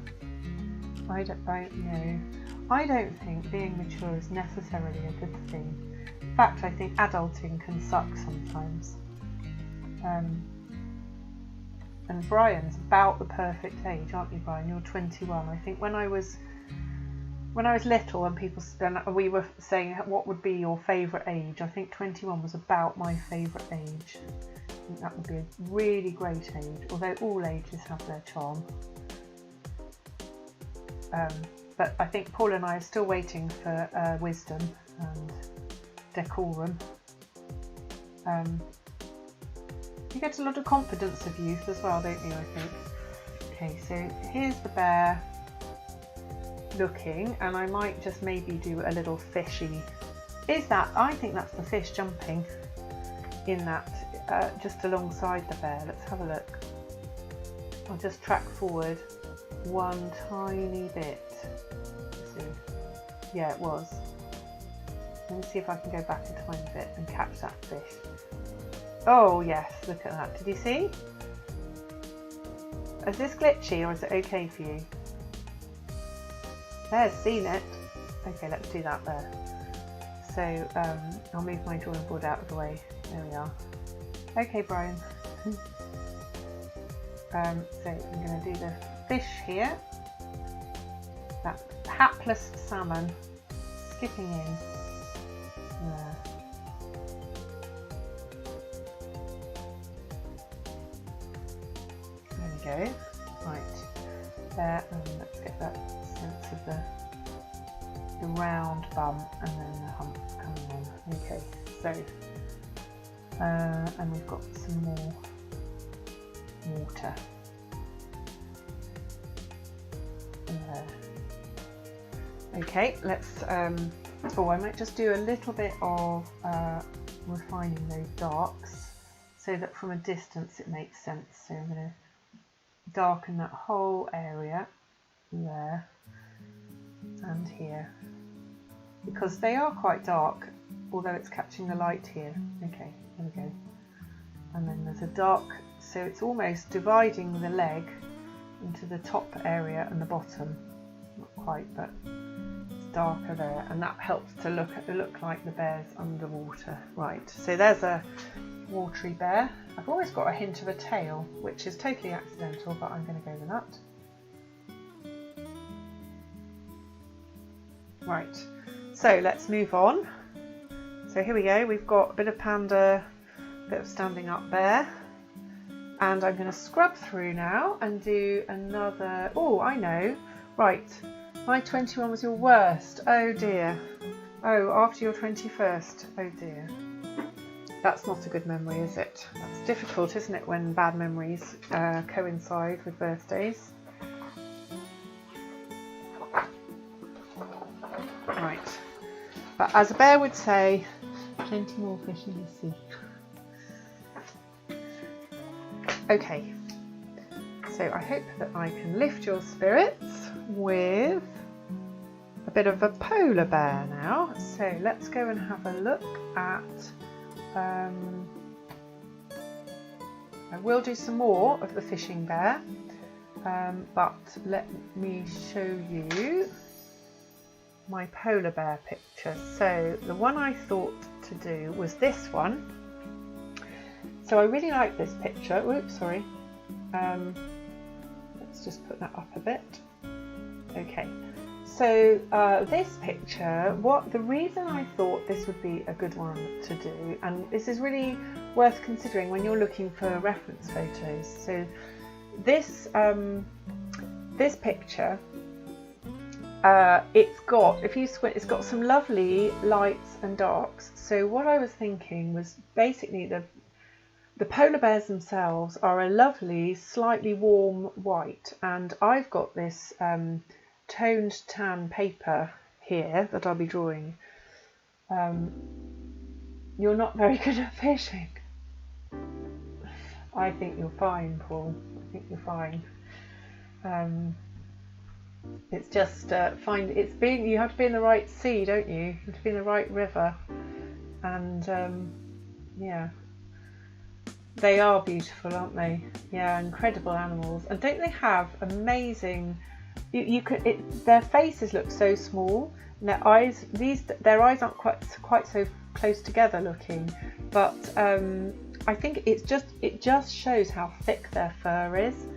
I don't think being mature is necessarily a good thing. In fact, I think adulting can suck sometimes. And Brian's about the perfect age, aren't you, Brian? You're 21. I think when I was little and we were saying what would be your favourite age, I think 21 was about my favourite age. I think that would be a really great age, although all ages have their charm. But I think Paul and I are still waiting for wisdom and decorum. You get a lot of confidence of youth as well, don't you, I think? Okay, so here's the bear looking, and I might just maybe do a little fishy. I think that's the fish jumping in that, just alongside the bear. Let's have a look. I'll just track forward one tiny bit. Let's see. Yeah, it was. Let me see if I can go back a tiny bit and catch that fish. Oh yes, look at that. Did you see? Is this glitchy or is it okay for you? There's seen it. Okay, let's do that there. So I'll move my drawing board out of the way. There we are. Okay, Brian. So I'm going to do the fish here. That hapless salmon skipping in. There. There we go. Right there, and let's get that sense of the round bum and then the hump coming on. Okay, so and we've got some more water there. Okay, let's oh, I might just do a little bit of refining those darks so that from a distance it makes sense. So I'm going to darken that whole area there and here, because they are quite dark, although it's catching the light here. Okay, there we go. And then there's a dark, so it's almost dividing the leg into the top area and the bottom. Not quite, but it's darker there, and that helps to look like the bear's underwater. Right, so there's a watery bear. I've always got a hint of a tail, which is totally accidental, but I'm going to go with that. Right, so let's move on. So here we go, we've got a bit of panda, a bit of standing up bear, and I'm going to scrub through now and do another. Oh, I know. Right, my 21 was your worst. Oh dear. Oh, after your 21st. Oh dear. That's not a good memory, is it? That's difficult, isn't it, when bad memories coincide with birthdays? Right. But as a bear would say, plenty more fish in the sea. Okay. So I hope that I can lift your spirits with a bit of a polar bear now. So let's go and have a look at I will do some more of the fishing bear, but let me show you my polar bear picture. So the one I thought to do was this one. So I really like this picture. Oops, sorry. Let's just put that up a bit. Okay. So this picture, the reason I thought this would be a good one to do, and this is really worth considering when you're looking for reference photos. So this this picture, it's got, if you squint, it's got some lovely lights and darks. So what I was thinking was basically the polar bears themselves are a lovely, slightly warm white, and I've got this toned tan paper here that I'll be drawing. You're not very good at fishing. I think you're fine, Paul. I think you're fine. It's just you have to be in the right sea, don't you? You have to be in the right river, and yeah, they are beautiful, aren't they? Yeah, incredible animals. And don't they have amazing? Their faces look so small, and their eyes aren't quite so close together looking, but I think it just shows how thick their fur is.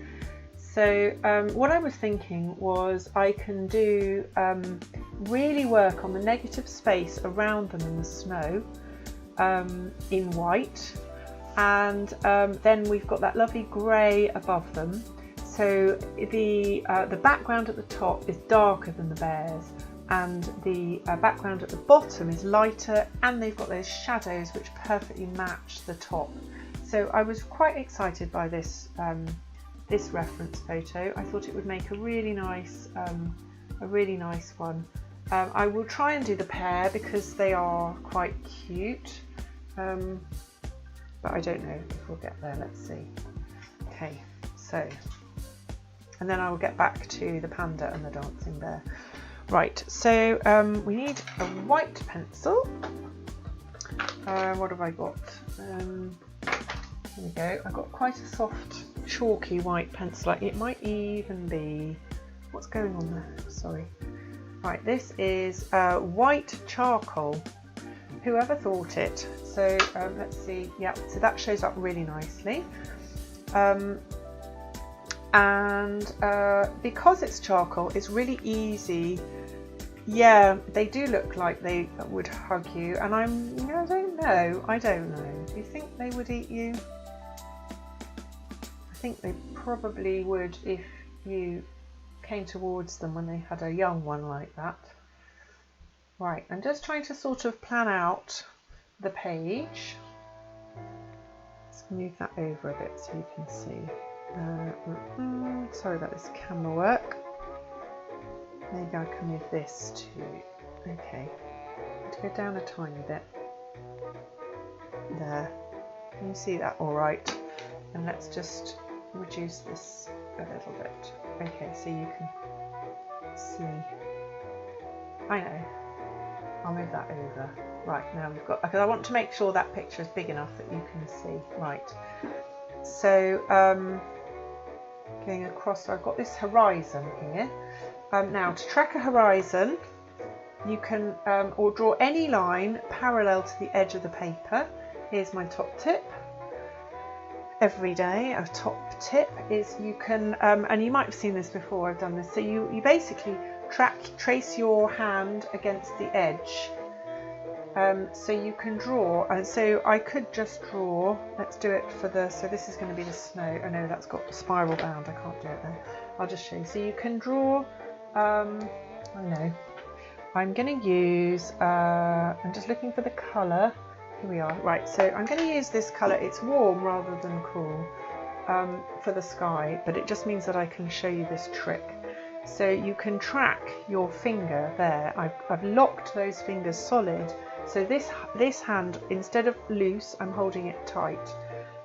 So what I was thinking was I can do really work on the negative space around them in the snow in white, and then we've got that lovely grey above them. So the background at the top is darker than the bears, and the background at the bottom is lighter, and they've got those shadows which perfectly match the top. So I was quite excited by this this reference photo. I thought it would make a really nice one. I will try and do the pair because they are quite cute, but I don't know if we'll get there. Let's see. Okay, so. And then I will get back to the panda and the dancing bear. Right, so we need a white pencil. What have I got? Here we go. I've got quite a soft, chalky white pencil. It might even be... What's going on there? Sorry. Right, this is white charcoal. Whoever thought it? So let's see. Yeah, so that shows up really nicely. And because it's charcoal, it's really easy. Yeah, they do look like they would hug you, and I don't know. Do you think they would eat you? I think they probably would if you came towards them when they had a young one like that. Right, I'm just trying to sort of plan out the page. Let's move that over a bit so you can see. Sorry about this camera work. Maybe I can move this too. Okay, to go down a tiny bit. There. Can you see that all right? And let's just reduce this a little bit. Okay, so you can see. I know. I'll move that over. Right, now we've got, because I want to make sure that picture is big enough that you can see. Right. So going across, so I've got this horizon here. Now to track a horizon, you can or draw any line parallel to the edge of the paper. Here's my top tip. Every day a top tip is you can, and you might have seen this before, I've done this, so you basically trace your hand against the edge. So you can draw, and so I could just draw, let's do it for the, so this is going to be the snow. Oh no, that's got spiral bound, I can't do it there. I'll just show you. So you can draw, I know, I'm going to use, I'm just looking for the colour. Here we are. Right, so I'm going to use this colour. It's warm rather than cool for the sky, but it just means that I can show you this trick. So you can track your finger there. I've locked those fingers solid. So this hand, instead of loose, I'm holding it tight.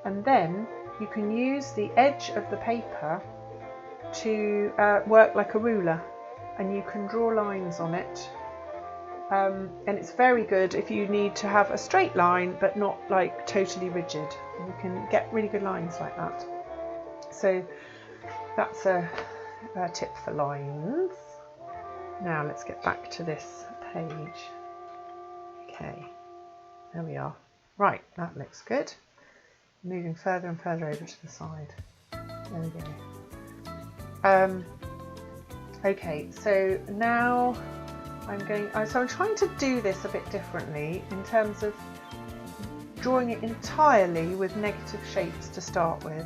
And then you can use the edge of the paper to work like a ruler, and you can draw lines on it. And it's very good if you need to have a straight line but not like totally rigid. You can get really good lines like that. So that's a tip for lines. Now let's get back to this page. Okay, there we are. Right, that looks good. Moving further and further over to the side. There we go. Okay, so now I'm trying to do this a bit differently in terms of drawing it entirely with negative shapes to start with.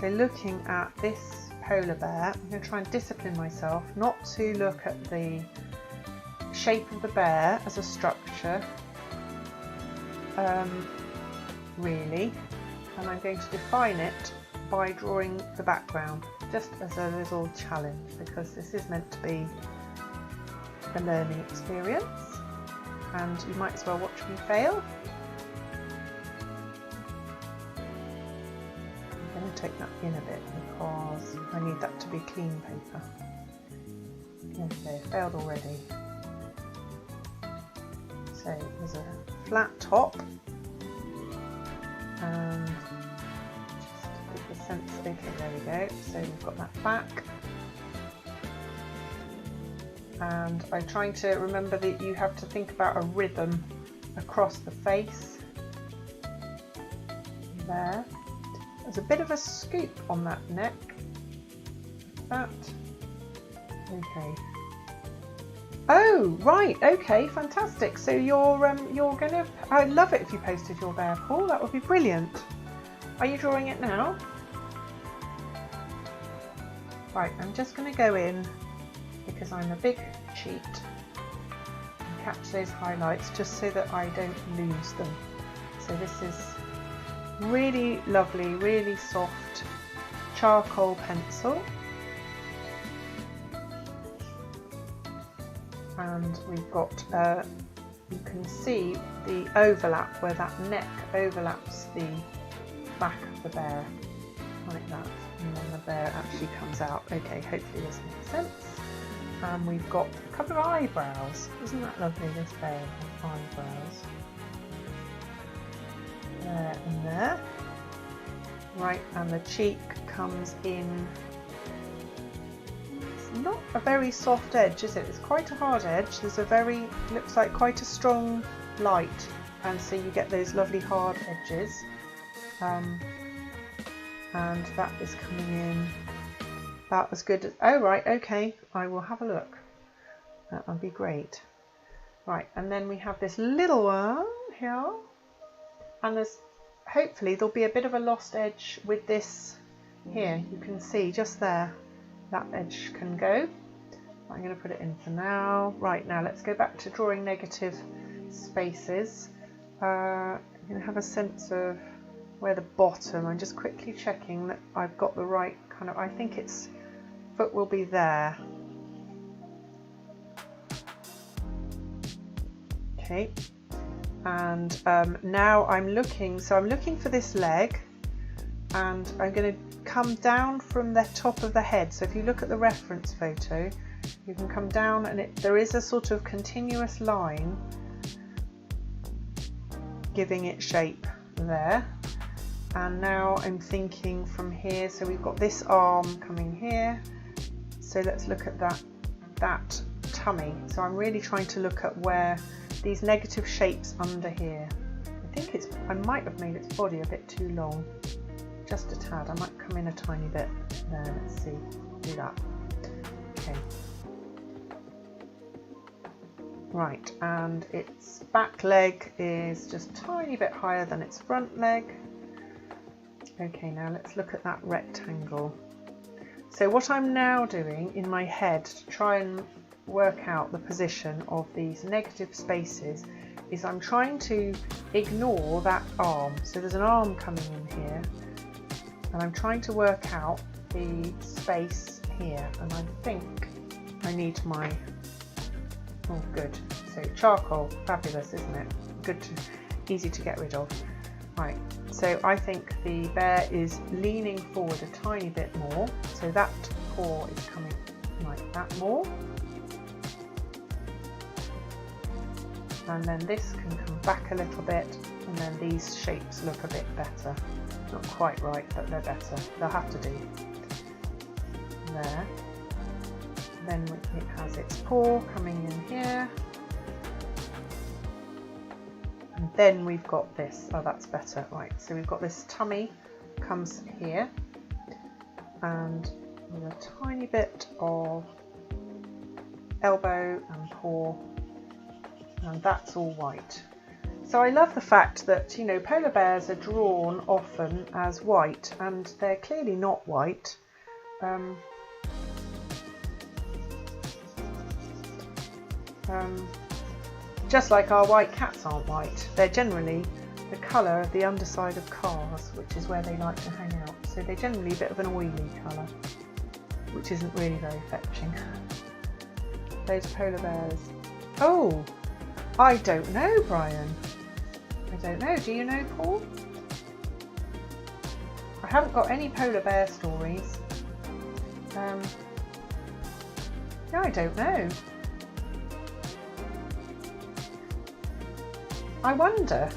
So looking at this polar bear, I'm going to try and discipline myself not to look at the shape of the bear as a structure, really, and I'm going to define it by drawing the background, just as a little challenge, because this is meant to be a learning experience and you might as well watch me fail. I'm going to take that in a bit because I need that to be clean paper. Okay, failed already. So there's a flat top and just give the sense, okay, there we go. So we've got that back. And I'm trying to remember that you have to think about a rhythm across the face. There. There's a bit of a scoop on that neck. That. Okay. Oh, right. Okay, fantastic. So you're gonna. I'd love it if you posted your bear, Paul. That would be brilliant. Are you drawing it now? Right. I'm just going to go in, because I'm a big cheat, and catch those highlights just so that I don't lose them. So this is really lovely, really soft charcoal pencil, and we've got you can see the overlap where that neck overlaps the back of the bear like that, and then the bear actually comes out. Okay, hopefully this makes sense. And we've got a couple of eyebrows. Isn't that lovely, this bear with eyebrows? There and there. Right, and the cheek comes in. It's not a very soft edge, is it? It's quite a hard edge. There's a very, looks like quite a strong light, and so you get those lovely hard edges. And that is coming in about as good as, oh right, okay, I will have a look. That would be great. Right, and then we have this little one here, and there's, hopefully there'll be a bit of a lost edge with this here. You can see just there, that edge can go. I'm going to put it in for now. Right, now let's go back to drawing negative spaces. I'm going to have a sense of where the bottom, I'm just quickly checking that I've got the right kind of, I think its foot will be there. Okay, and now I'm looking, so I'm looking for this leg, and I'm going to come down from the top of the head. So if you look at the reference photo, you can come down and there is a sort of continuous line giving it shape there. And now I'm thinking from here, so we've got this arm coming here, so let's look at that tummy. So I'm really trying to look at where these negative shapes under here. I think it's, I might have made its body a bit too long, just a tad. I might come in a tiny bit there. Let's see, do that. Okay. Right, and its back leg is just a tiny bit higher than its front leg. Okay, now let's look at that rectangle. So what I'm now doing in my head to try and work out the position of these negative spaces is I'm trying to ignore that arm. So there's an arm coming in here, and I'm trying to work out the space here, and I think I need my, oh good, so charcoal, fabulous, isn't it? Good, easy to get rid of. Right, so I think the bear is leaning forward a tiny bit more, so that paw is coming like that more. And then this can come back a little bit, and then these shapes look a bit better. Not quite right, but they're better. They'll have to do. There. Then it has its paw coming in here. And then we've got this. Oh, that's better. Right, so we've got this tummy comes here, and with a tiny bit of elbow and paw, and that's all white. So I love the fact that, you know, polar bears are drawn often as white, and they're clearly not white. Just like our white cats aren't white. They're generally the colour of the underside of cars, which is where they like to hang out. So they're generally a bit of an oily colour, which isn't really very fetching. Those polar bears. Oh, I don't know, Brian. I don't know. Do you know, Paul? I haven't got any polar bear stories. Yeah, I don't know. I wonder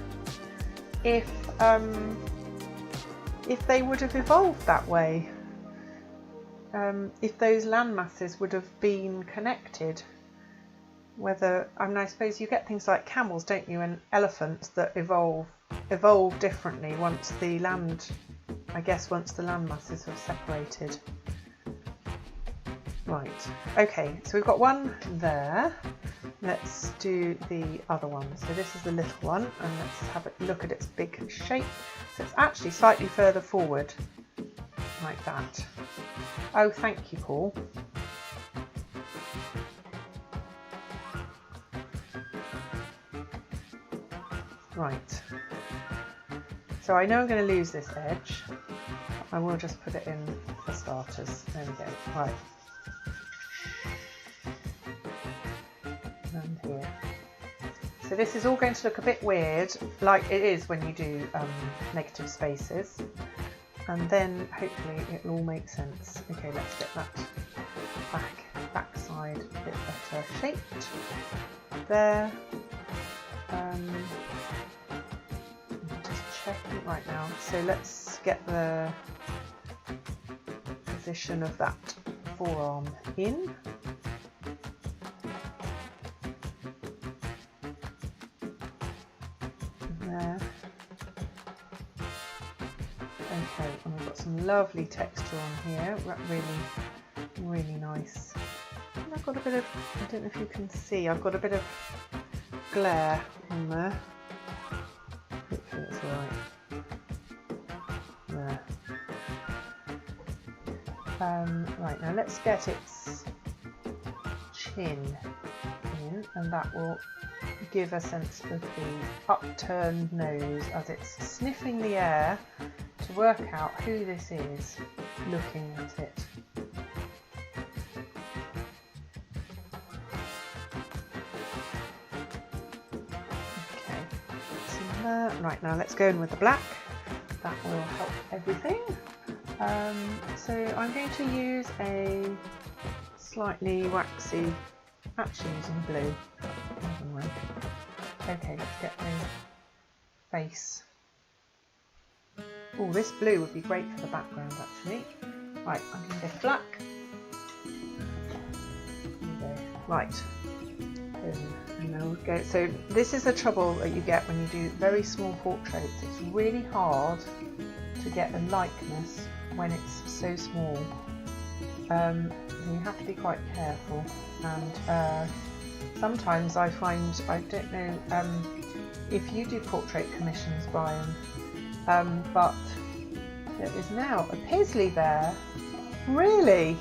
if they would have evolved that way, if those land masses would have been connected. Whether, I mean, I suppose you get things like camels, don't you, and elephants that evolve differently once the land, I guess, once the land masses have separated. Right, okay, so we've got one there. Let's do the other one. So this is the little one, and let's have a look at its big shape. So it's actually slightly further forward, like that. Oh, thank you, Paul. Right. So I know I'm going to lose this edge. I will just put it in for starters. There we go. Right. And here. So this is all going to look a bit weird, like it is when you do negative spaces, and then hopefully it'll all make sense. Okay, let's get that back side side a bit better shaped. There. Just checking right now. So let's get the position of that forearm in. There. Okay, and we've got some lovely texture on here. Really nice. And I've got a bit of, I don't know if you can see, I've got a bit of glare on there. Hopefully it's right. There. Right, now let's get its chin in, and that will give a sense of the upturned nose as it's sniffing the air to work out who this is looking at it. Okay, so right, now let's go in with the black. That will help everything. So I'm going to use a slightly waxy, actually using blue. Okay, let's get the face. Oh, this blue would be great for the background actually. Right, I'm going to go black. Right, and then we'll go. So this is the trouble that you get when you do very small portraits. It's really hard to get a likeness when it's so small. You have to be quite careful, and sometimes I find, I don't know if you do portrait commissions, Brian, but there is now a Paisley bear. Really?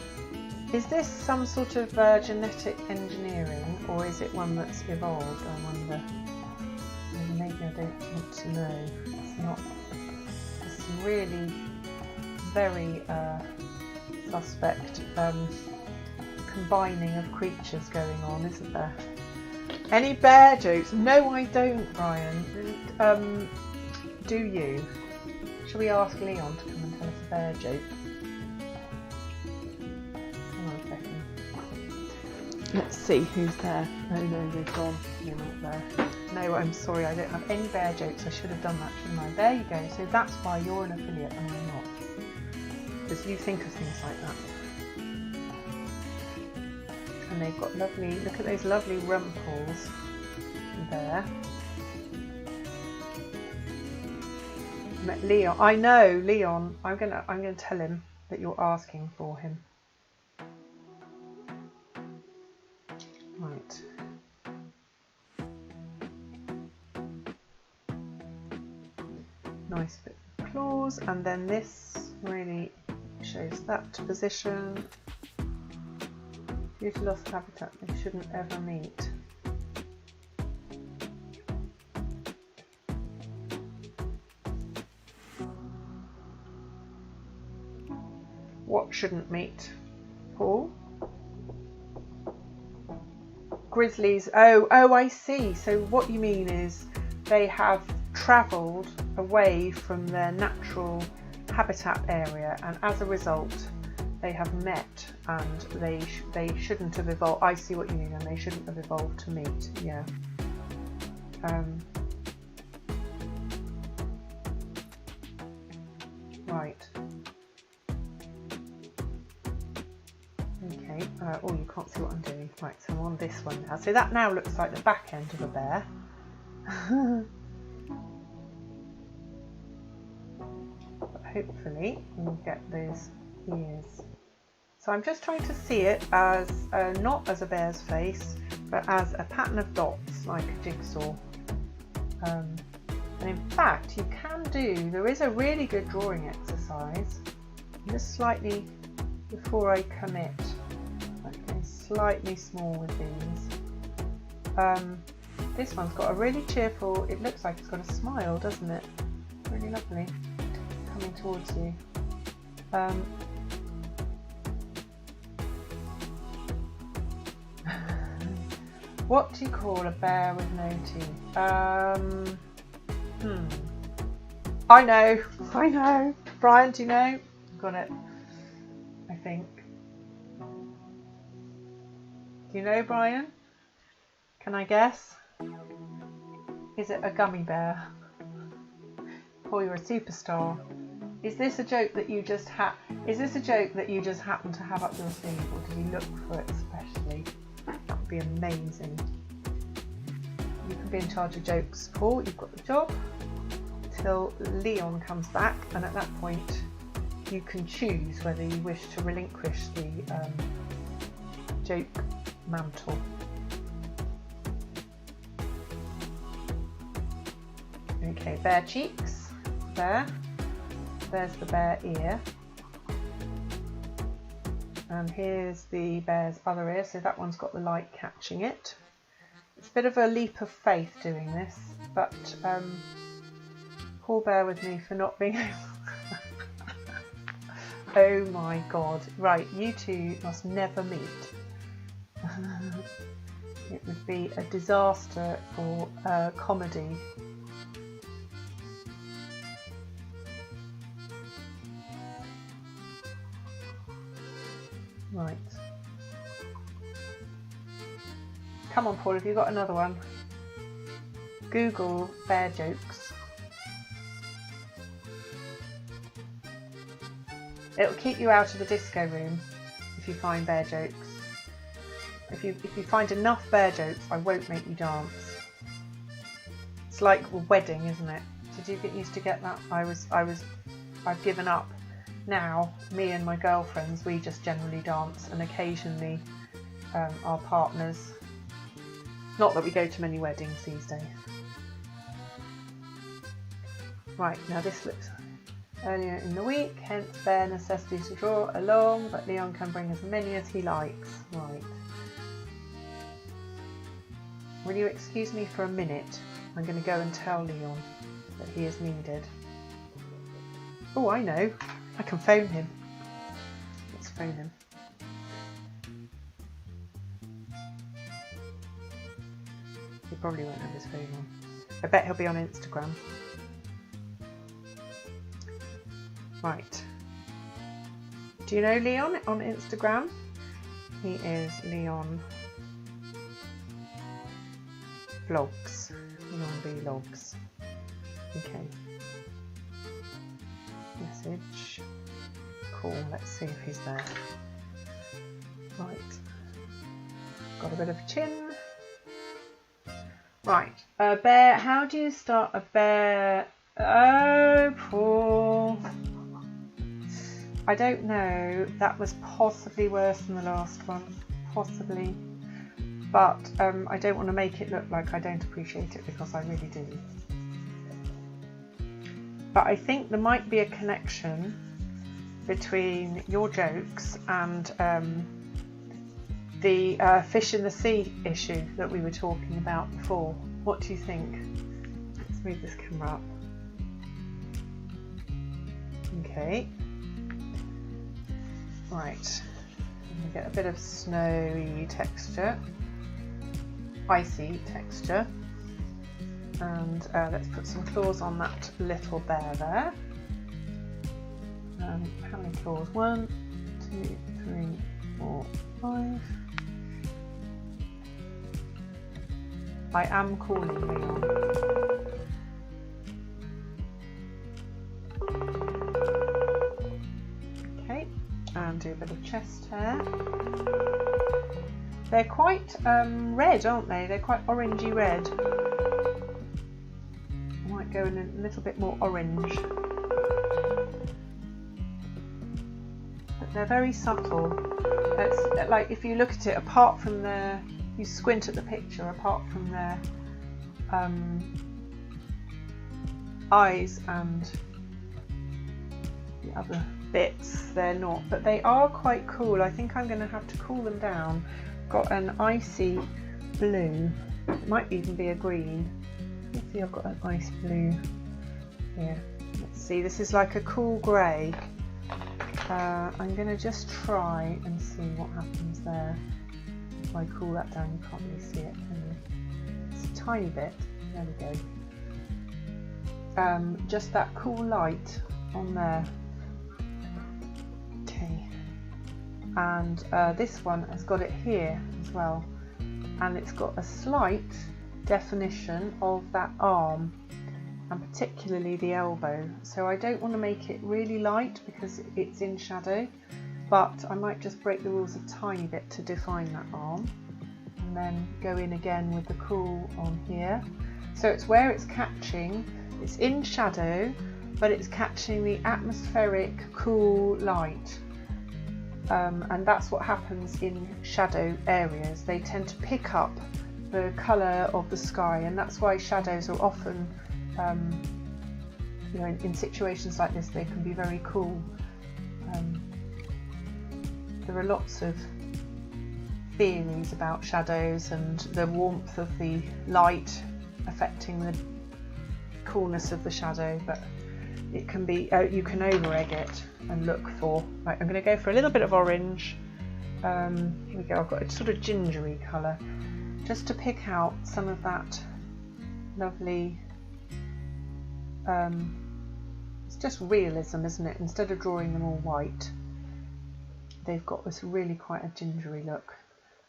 Is this some sort of genetic engineering, or is it one that's evolved? I wonder. Maybe I don't want to know. It's not. It's really very suspect combining of creatures going on, isn't there? Any bear jokes? No, I don't, Brian. Do you? Shall we ask Leon to come and tell us a bear joke? Hang on a second. Let's see who's there. Oh no, they've gone. They're not there. No, I'm sorry, I don't have any bear jokes. I should have done that, shouldn't I? There you go. So that's why you're an affiliate and I'm not. Because you think of things like that. And they've got lovely, look at those lovely rumples there. Leon, I know, Leon, I'm gonna tell him that you're asking for him. Right. Nice bit of claws, and then this really shows that position. Due to lost habitat, they shouldn't ever meet. What shouldn't meet, Paul? Grizzlies. Oh, I see. So what you mean is they have travelled away from their natural habitat area, and as a result they have met, and they shouldn't have evolved. I see what you mean, and they shouldn't have evolved to meet. Yeah. Right. Okay. Oh, you can't see what I'm doing. Right. So I'm on this one now. So that now looks like the back end of a bear. But hopefully we'll get those ears. So I'm just trying to see it as not as a bear's face, but as a pattern of dots, like a jigsaw. And in fact, you can do, there is a really good drawing exercise, just slightly before I commit, okay, slightly small with these. This one's got a really cheerful, it looks like it's got a smile, doesn't it? Really lovely, coming towards you. What do you call a bear with no teeth? I know. Brian, do you know? Got it, I think. Do you know, Brian? Can I guess? Is it a gummy bear? Paul, you're a superstar. Is this a joke that you just Is this a joke that you just happen to have up your sleeve, or did you look for it especially? That would be amazing. You can be in charge of jokes, Paul. You've got the job till Leon comes back, and at that point you can choose whether you wish to relinquish the joke mantle. Okay, bear cheeks, there. There's the bear ear. And here's the bear's other ear, so that one's got the light catching it. It's a bit of a leap of faith doing this, but Paul, bear with me for not being able. Oh my god. Right, you two must never meet. It would be a disaster for comedy. Right. Come on, Paul, have you got another one? Google bear jokes. It'll keep you out of the disco room if you find bear jokes. If you find enough bear jokes, I won't make you dance. It's like a wedding, isn't it? Did you get used to get that? I've given up. Now, me and my girlfriends, we just generally dance, and occasionally our partners. Not that we go to many weddings these days. Right, now this looks earlier in the week, hence bear necessity to draw along, but Leon can bring as many as he likes. Right. Will you excuse me for a minute? I'm going to go and tell Leon that he is needed. Oh, I know. I can phone him. Let's phone him. He probably won't have his phone on. I bet he'll be on Instagram. Right. Do you know Leon on Instagram? He is Leon Vlogs. Leon Vlogs. Okay. Message. Cool. Let's see if he's there. Right. Got a bit of a chin. Right. A bear. How do you start a bear? Oh, Paul. I don't know. That was possibly worse than the last one. Possibly. But I don't want to make it look like I don't appreciate it, because I really do. But I think there might be a connection between your jokes and the fish in the sea issue that we were talking about before. What do you think? Let's move this camera up. Okay. Right. We get a bit of snowy texture, icy texture. And let's put some claws on that little bear there. How many claws? 1, 2, 3, 4, 5. I am calling Leon. Okay, and do a bit of chest hair. They're quite red, aren't they? They're quite orangey red. I might go in a little bit more orange. But they're very subtle. It's like, if you look at it, apart from their, you squint at the picture, apart from their eyes and the other bits, they're not. But they are quite cool. I think I'm going to have to cool them down. Got an icy blue. It might even be a green. Let's see, I've got an ice blue here. Let's see, this is like a cool grey. I'm going to just try and see what happens there. If I cool that down, you can't really see it, can you? It's a tiny bit. There we go. Just that cool light on there. Okay. And this one has got it here as as well, and it's got a slight definition of that arm and particularly the elbow. So I don't want to make it really light because it's in shadow, but I might just break the rules a tiny bit to define that arm, and then go in again with the cool on here. So it's where it's catching, it's in shadow, but it's catching the atmospheric cool light. And that's what happens in shadow areas. They tend to pick up the colour of the sky, and that's why shadows are often, you know, in situations like this, they can be very cool. There are lots of theories about shadows and the warmth of the light affecting the coolness of the shadow, but it can be, you can over egg it and look for, right, I'm going to go for a little bit of orange. Here we go, I've got a sort of gingery colour just to pick out some of that lovely, it's just realism, isn't it? Instead of drawing them all white, they've got this really quite a gingery look.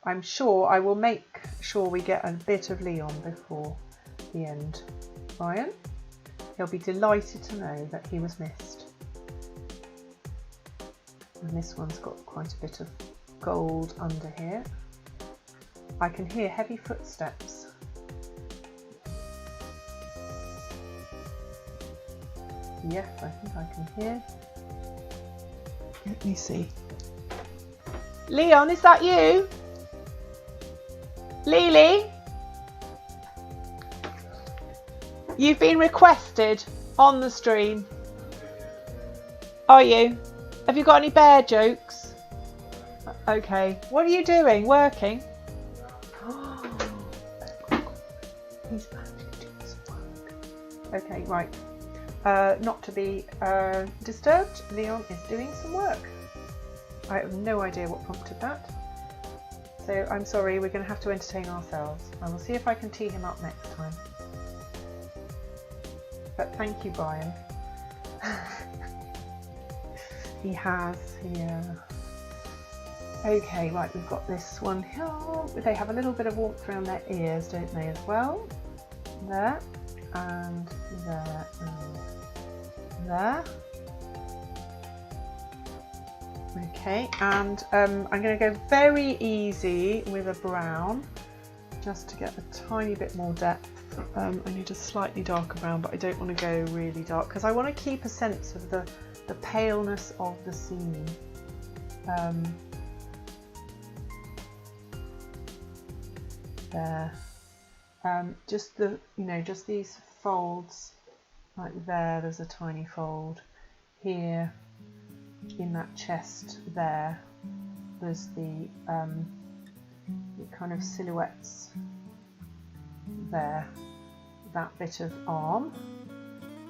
I'm sure I will make sure we get a bit of Leon before the end. Brian, he'll be delighted to know that he was missed. And this one's got quite a bit of gold under here. I can hear heavy footsteps. Yes, I think I can hear. Let me see. Leon, is that you? Lily? You've been requested on the stream. Are you? Have you got any bear jokes? Okay. What are you doing? Working? He's actually doing some work. Okay, right. Not to be disturbed, Leon is doing some work. I have no idea what prompted that. So I'm sorry, we're going to have to entertain ourselves. I will see if I can tee him up next time. But thank you, Brian. He has, yeah. Okay, right, we've got this one here. They have a little bit of warmth around their ears, don't they, as well? There, and there, and there. Okay, and I'm going to go very easy with a brown, just to get a tiny bit more depth. I need a slightly darker brown, but I don't want to go really dark because I want to keep a sense of the paleness of the scene. There, just the, you know, just these folds, like there. There's a tiny fold here in that chest. There's the kind of silhouettes there. That bit of arm.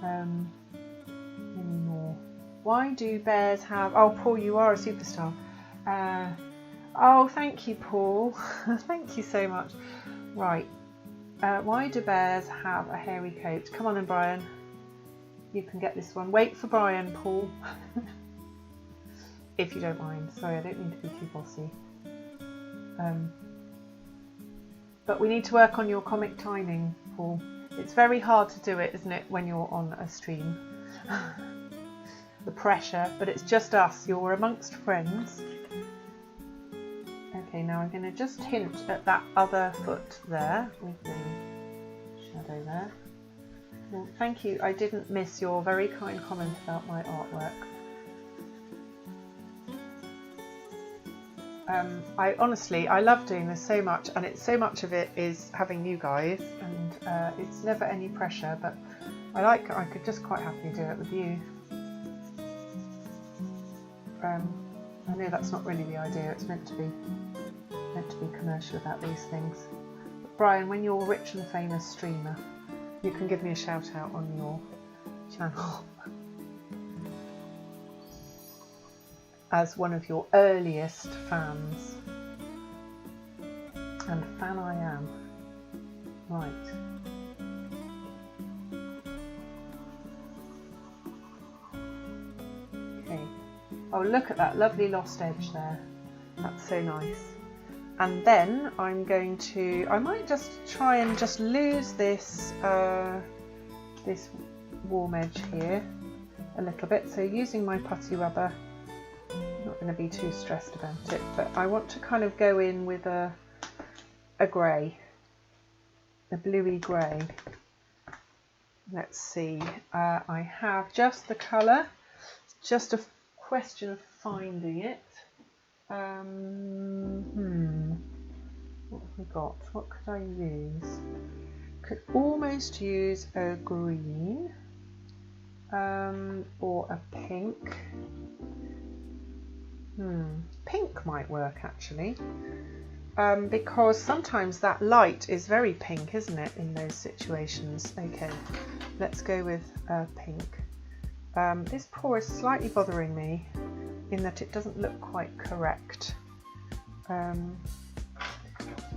Any more? Why do bears have? Oh, Paul, you are a superstar. Oh, thank you, Paul. Thank you so much. Right. Why do bears have a hairy coat? Come on then, Brian. You can get this one. Wait for Brian, Paul. If you don't mind. Sorry, I don't mean to be too bossy. But we need to work on your comic timing, Paul. It's very hard to do it, isn't it, when you're on a stream? The pressure, but it's just us. You're amongst friends. Okay, now I'm going to just hint at that other foot there with the shadow there. Well, thank you. I didn't miss your very kind comment about my artwork. I honestly, I love doing this so much, and it's so much of it is having you guys, and it's never any pressure, but I could just quite happily do it with you. I know that's not really the idea. It's meant to be commercial about these things. But Brian, when you're a rich and famous streamer, you can give me a shout out on your channel as one of your earliest fans. And fan I am. Right. Okay. Oh, look at that lovely lost edge there. That's so nice. And then I'm going to, I might just try and just lose this this warm edge here a little bit. So using my putty rubber, I'm not going to be too stressed about it, but I want to kind of go in with a grey, a bluey grey. Let's see, I have just the colour, it's just a question of finding it. What have we got? What could I use? Could almost use a green or a pink. Pink might work actually, because sometimes that light is very pink, isn't it, in those situations. Okay, let's go with pink. This pour is slightly bothering me in that it doesn't look quite correct.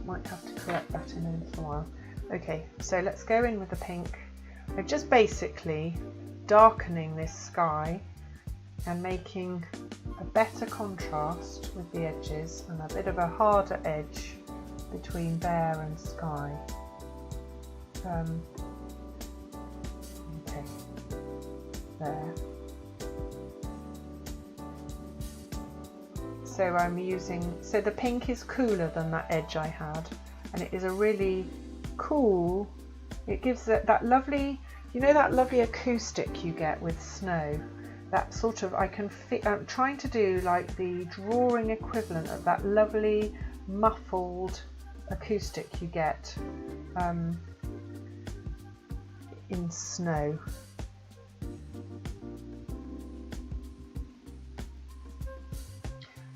Might have to correct that in a little while. Okay, so let's go in with the pink. I'm just basically darkening this sky and making a better contrast with the edges and a bit of a harder edge between bear and sky. Okay, there. So I'm using, so the pink is cooler than that edge I had, and it is a really cool, it gives that lovely, you know, that lovely acoustic you get with snow. That sort of, I'm trying to do like the drawing equivalent of that lovely muffled acoustic you get in snow.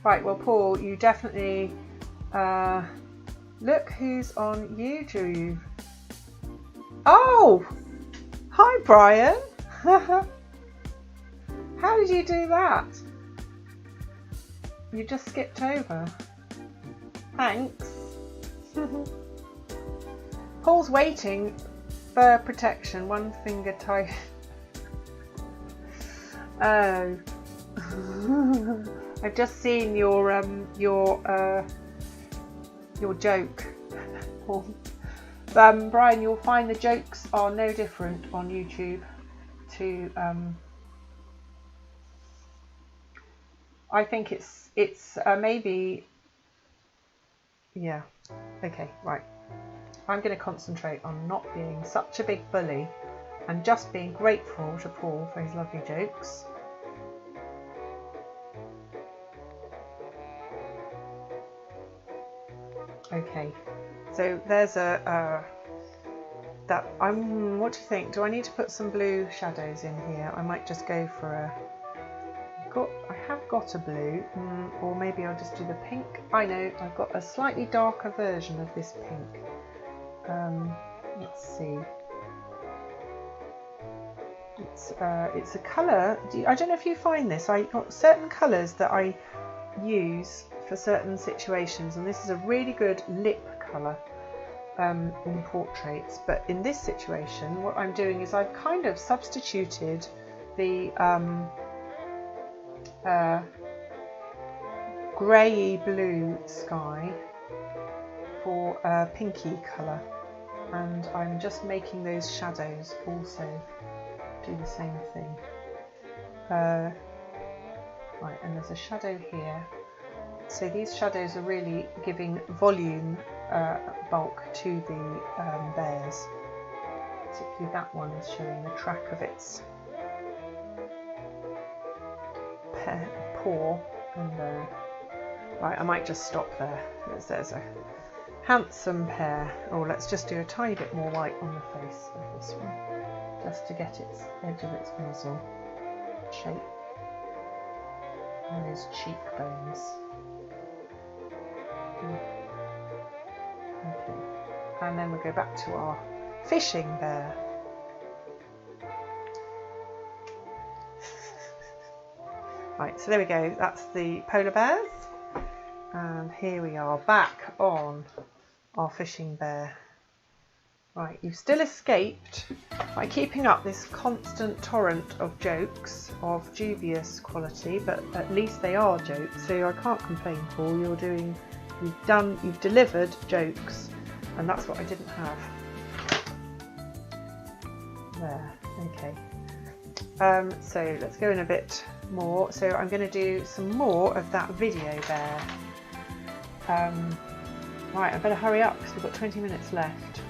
Right, well Paul, you definitely, look who's on YouTube. Oh, hi Brian. How did you do that? You just skipped over. Thanks. Paul's waiting for protection, one finger tight. Oh. I've just seen your joke. Brian, you'll find the jokes are no different on YouTube to I think it's maybe, yeah, okay, right. I'm going to concentrate on not being such a big bully and just being grateful to Paul for his lovely jokes. Okay, so there's what do you think? Do I need to put some blue shadows in here? I might just go for I have got a blue, or maybe I'll just do the pink. I know, I've got a slightly darker version of this pink. Let's see. It's a colour, I don't know if you find this, I've got certain colours that I use for certain situations, and this is a really good lip colour in portraits, but in this situation what I'm doing is I've kind of substituted the grey blue sky for a pinky colour, and I'm just making those shadows also do the same thing. Right, and there's a shadow here, so these shadows are really giving volume, bulk to the bears. Particularly that one is showing the track of its paw. And right, I might just stop there. There's a handsome pair. Oh, let's just do a tiny bit more white on the face of this one, just to get its edge of its muzzle shape and those cheekbones. Okay, and then we'll go back to our fishing bear. Right, so there we go, that's the polar bears, and here we are back on our fishing bear. Right, you've still escaped by keeping up this constant torrent of jokes of dubious quality, but at least they are jokes, so I can't complain, Paul. You're doing You've delivered jokes, and that's what I didn't have. There, okay. So let's go in a bit more. So I'm going to do some more of that video there. Right, I better hurry up because we've got 20 minutes left.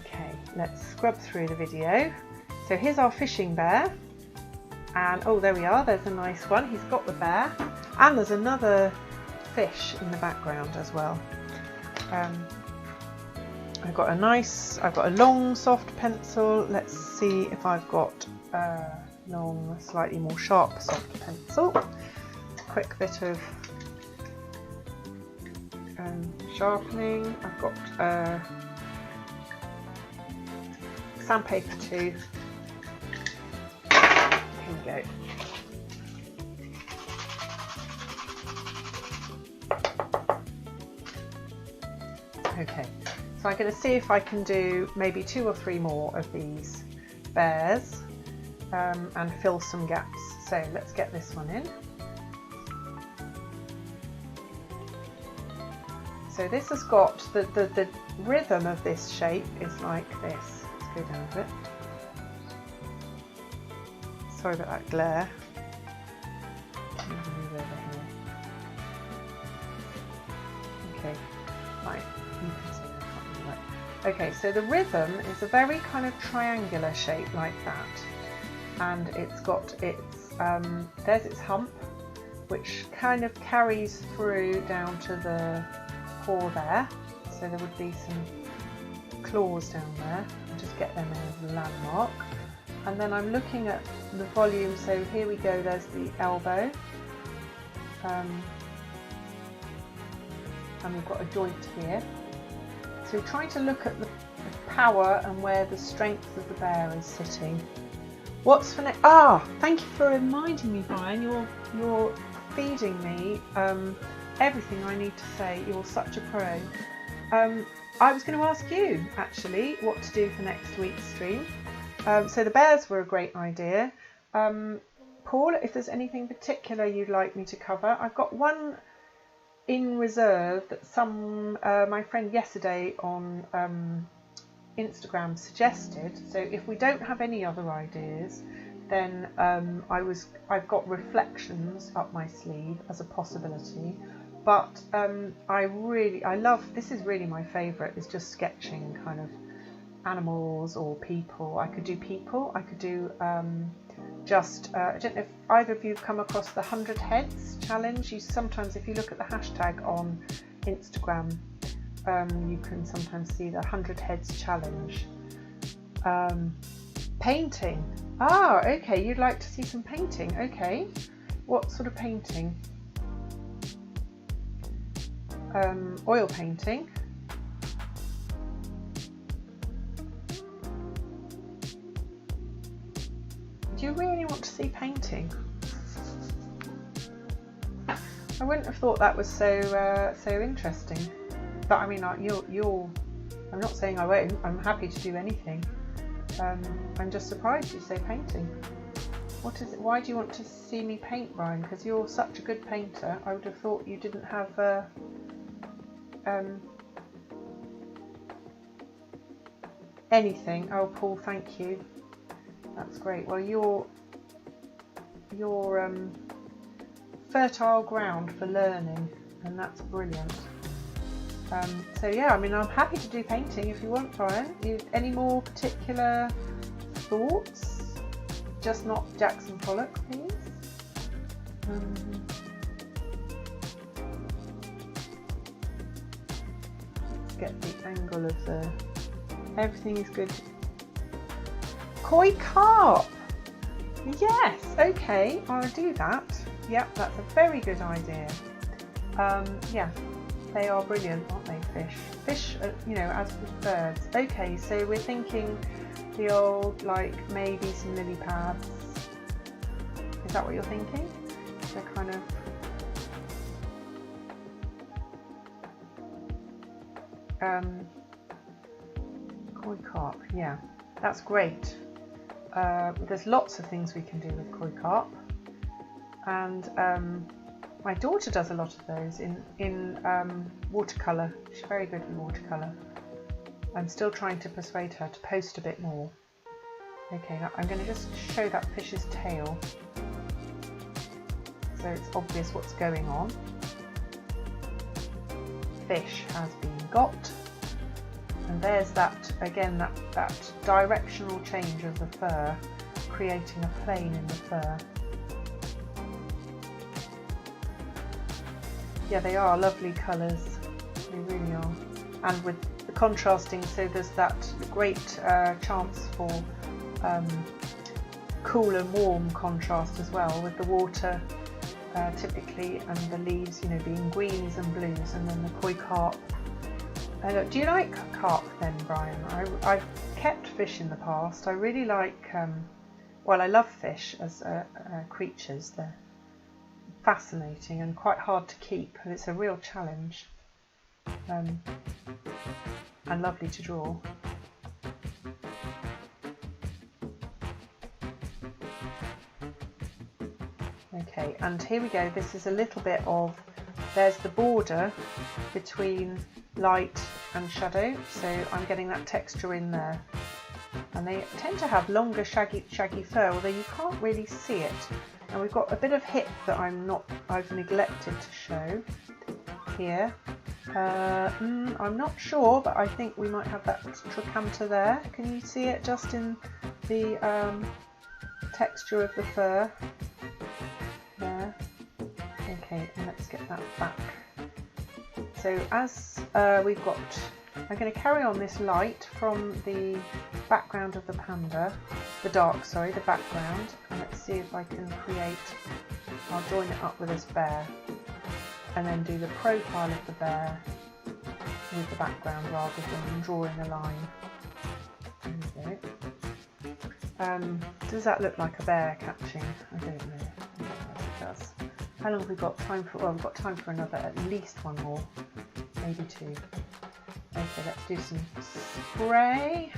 Okay, let's scrub through the video. So here's our fishing bear, and oh, there we are, there's a nice one. He's got the bear, and there's another fish in the background as well. I've got a long soft pencil. Let's see if I've got a long, slightly more sharp soft pencil. Quick bit of sharpening. I've got sandpaper too. Here we go. Okay, so I'm going to see if I can do maybe 2 or 3 more of these bears and fill some gaps. So let's get this one in. So this has got the rhythm of this shape is like this. Let's go down a bit. Sorry about that glare. Move over here. Okay, right. You can see that. Okay, so the rhythm is a very kind of triangular shape like that, and it's got its there's its hump, which kind of carries through down to the paw there. So there would be some claws down there. I'll just get them in as a landmark. And then I'm looking at the volume. So here we go. There's the elbow. And we've got a joint here. So trying to look at the power and where the strength of the bear is sitting. What's for next? Ah, thank you for reminding me, Brian. You're feeding me everything I need to say. You're such a pro. I was going to ask you actually what to do for next week's stream. So the bears were a great idea. Paul, if there's anything particular you'd like me to cover, I've got one in reserve that my friend yesterday on Instagram suggested. So if we don't have any other ideas, then I've got reflections up my sleeve as a possibility. But I love, this is really my favourite, is just sketching kind of animals or people. I could do people, I could do I don't know if either of you have come across the 100 Heads challenge. Sometimes if you look at the hashtag on Instagram, you can sometimes see the 100 Heads challenge. Painting. Ah, okay, you'd like to see some painting. Okay, what sort of painting? Oil painting. Do you really want to see painting? I wouldn't have thought that was so interesting. But I mean, I'm not saying I won't. I'm happy to do anything. I'm just surprised you say painting. What is it? Why do you want to see me paint, Brian? Because you're such a good painter. I would have thought you didn't have anything. Oh, Paul, thank you. That's great. Well, you're fertile ground for learning, and that's brilliant. So yeah, I mean, I'm happy to do painting if you want, Brian. Any more particular thoughts? Just not Jackson Pollock, please. Let's get the angle of the. Everything is good. Koi carp. Yes. Okay, I'll do that. Yep, that's a very good idea. Yeah. They are brilliant, aren't they, fish? Fish, as with birds. Okay, so we're thinking the old, like, maybe some lily pads. Is that what you're thinking? They're kind of... koi carp, yeah. That's great. There's lots of things we can do with koi carp. And My daughter does a lot of those in watercolour. She's very good in watercolour. I'm still trying to persuade her to post a bit more. Okay, now I'm going to just show that fish's tail so it's obvious what's going on. Fish has been got, and there's that, again, that directional change of the fur, creating a plane in the fur. Yeah, they are lovely colours, they really are, and with the contrasting, so there's that great chance for cool and warm contrast as well, with the water typically and the leaves, you know, being greens and blues, and then the koi carp. Do you like carp then, Brian? I've kept fish in the past. I really like, well, I love fish as creatures. They're fascinating and quite hard to keep, and it's a real challenge, and lovely to draw. Okay, and here we go. This is a little bit of, there's the border between light and shadow, so I'm getting that texture in there. And they tend to have longer shaggy fur, although you can't really see it. And we've got a bit of hip that I've neglected to show here. I'm not sure, but I think we might have that trochanter there. Can you see it just in the texture of the fur? There. Okay, and let's get that back. So as we've got, I'm going to carry on this light from the background of the panda, the background, and let's see if I can create, I'll join it up with this bear, and then do the profile of the bear with the background rather than drawing a line. There we go. Does that look like a bear catching? I don't know. It does. How long have we got time for? Well, we've got time for another, at least one more, maybe two. Okay, let's do some spray.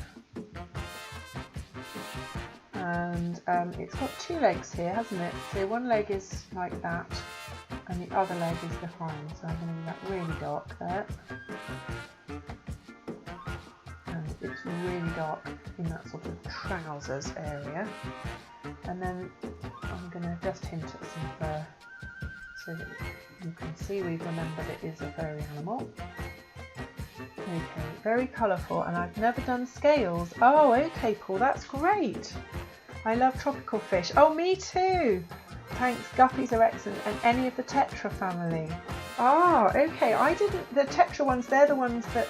And it's got two legs here, hasn't it? So one leg is like that, and the other leg is behind. So I'm going to do that really dark there. And it's really dark in that sort of trousers area. And then I'm going to just hint at some fur so that you can see we've remembered it is a furry animal. Okay, very colourful, and I've never done scales. Oh, okay, Paul, that's great. I love tropical fish. Oh, me too. Thanks, guppies are excellent, and any of the tetra family. Ah, okay, I didn't, the tetra ones, they're the ones that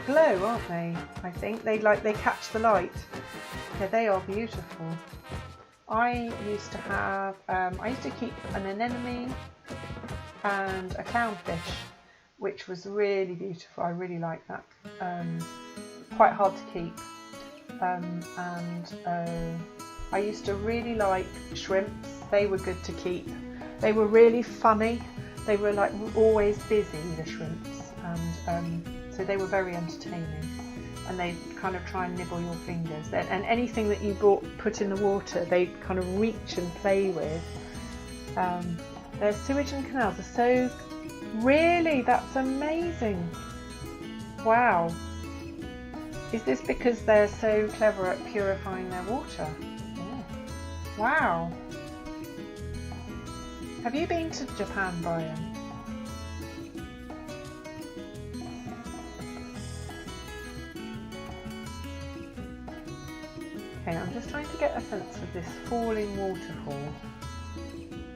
glow, aren't they? I think they catch the light. Yeah, they are beautiful. I used to have, I used to keep an anemone and a clownfish, which was really beautiful. I really like that. Quite hard to keep. I used to really like shrimps. They were good to keep. They were really funny. They were like always busy, the shrimps, and so they were very entertaining. And they'd kind of try and nibble your fingers. And anything that you put in the water, they'd kind of reach and play with. Their sewage and canals are so... Really? That's amazing. Wow. Is this because they're so clever at purifying their water? Oh. Wow. Have you been to Japan, Brian? Okay, I'm just trying to get a sense of this falling waterfall.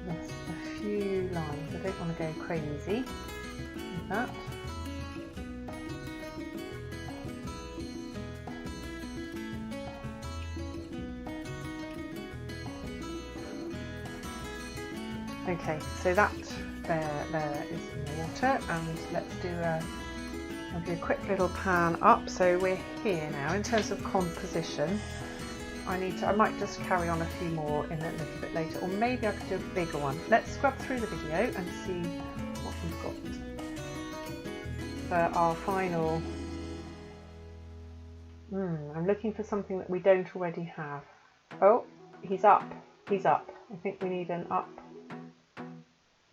There's a few lines. I don't want to go crazy with that. Okay, so that there is in the water, and let's do I'll do a quick little pan up. So we're here now in terms of composition. I might just carry on a few more in a little bit later, or maybe I could do a bigger one. Let's scrub through the video and see what we've got for our final. I'm looking for something that we don't already have. Oh, he's up. He's up. I think we need an up.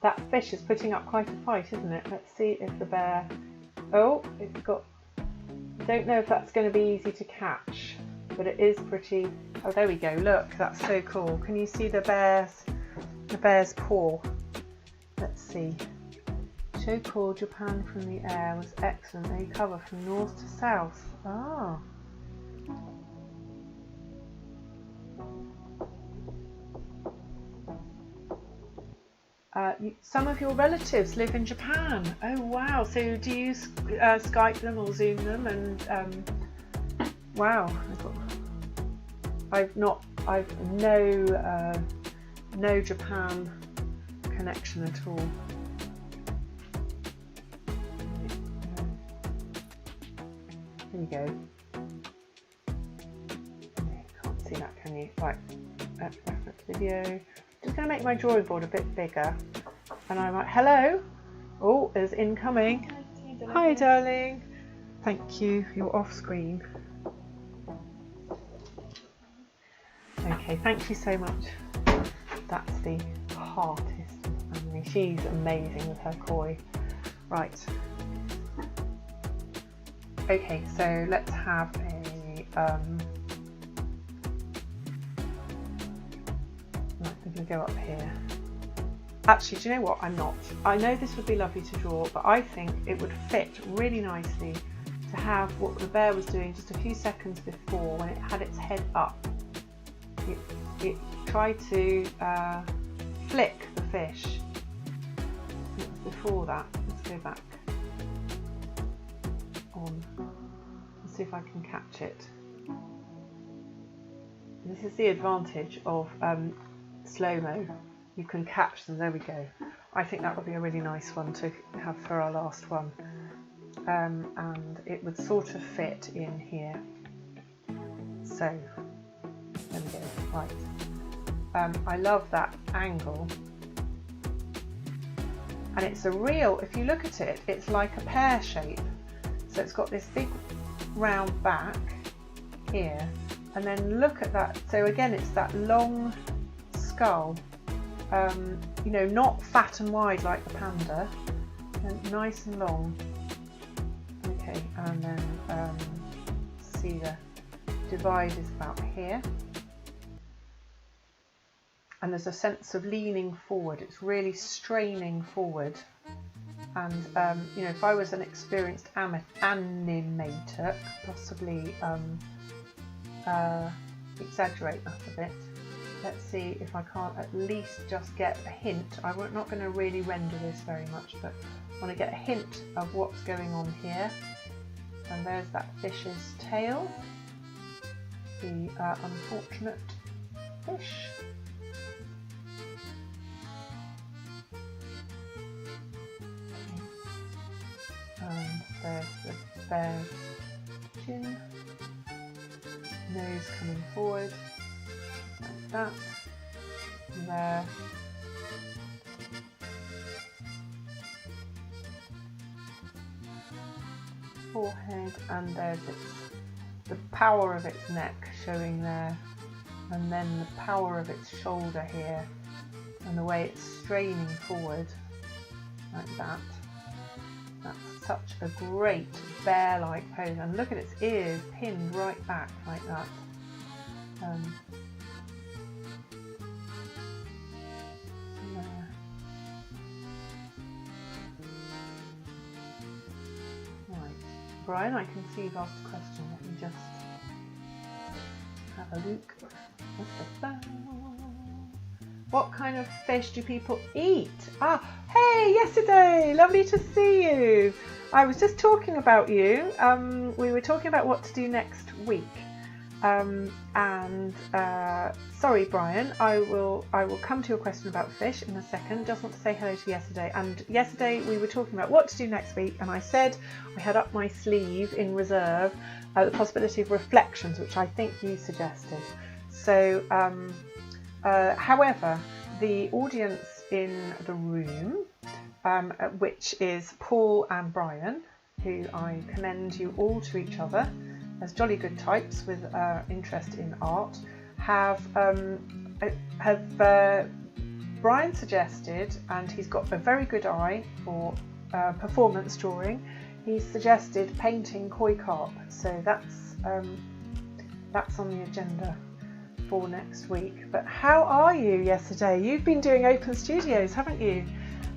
That fish is putting up quite a fight, isn't it? Let's see if the bear... Oh, it's got... I don't know if that's going to be easy to catch, but it is pretty... Oh, there we go. Look, that's so cool. Can you see the bear's paw? Let's see. Show call Japan from the air was excellent. They cover from north to south. Ah. Some of your relatives live in Japan. Oh wow! So do you Skype them or Zoom them? And wow, I've no Japan connection at all. Here we go. Can't see that, can you? Right, reference video. Just going to make my drawing board a bit bigger, and I'm like, hello. Oh, there's incoming. Hi, darling. Thank you. You're off screen. Okay, thank you so much. That's the artist family. She's amazing with her koi. Right. Okay, so let's have a I'm going to go up here. Actually, do you know what? I'm not. I know this would be lovely to draw, but I think it would fit really nicely to have what the bear was doing just a few seconds before when it had its head up. It tried to flick the fish. It was before that. Let's go back on. Let's see if I can catch it. This is the advantage of slow-mo. You can catch them. There we go. I think that would be a really nice one to have for our last one, and it would sort of fit in here. So there we go. Right. I love that angle, and it's a real, if you look at it, it's like a pear shape. So it's got this big round back here, and then look at that. So again, it's that long skull, you know, not fat and wide like the panda, and nice and long. Okay, and then see the divide is about here, and there's a sense of leaning forward. It's really straining forward, and you know, if I was an experienced animator, possibly exaggerate that a bit. Let's see if I can't at least just get a hint. I'm not going to really render this very much, but I want to get a hint of what's going on here. And there's that fish's tail, the unfortunate fish. And there's the bear's chin, nose coming forward. Like that, and there, forehead, and there's the power of its neck showing there, and then the power of its shoulder here, and the way it's straining forward like that. That's such a great bear-like pose, and look at its ears pinned right back like that. Brian, I can see you've asked a question. Let me just have a look. What kind of fish do people eat? Ah, hey, yesterday, lovely to see you. I was just talking about you. We were talking about what to do next week. Sorry, Brian, I will come to your question about fish in a second. Just want to say hello to yesterday. And yesterday we were talking about what to do next week, and I said I had up my sleeve in reserve the possibility of reflections, which I think you suggested. So, however, the audience in the room, which is Paul and Brian, who I commend you all to each other as jolly good types with Brian suggested, and he's got a very good eye for performance drawing, he suggested painting koi carp, so that's on the agenda for next week. But how are you yesterday? You've been doing Open Studios, haven't you?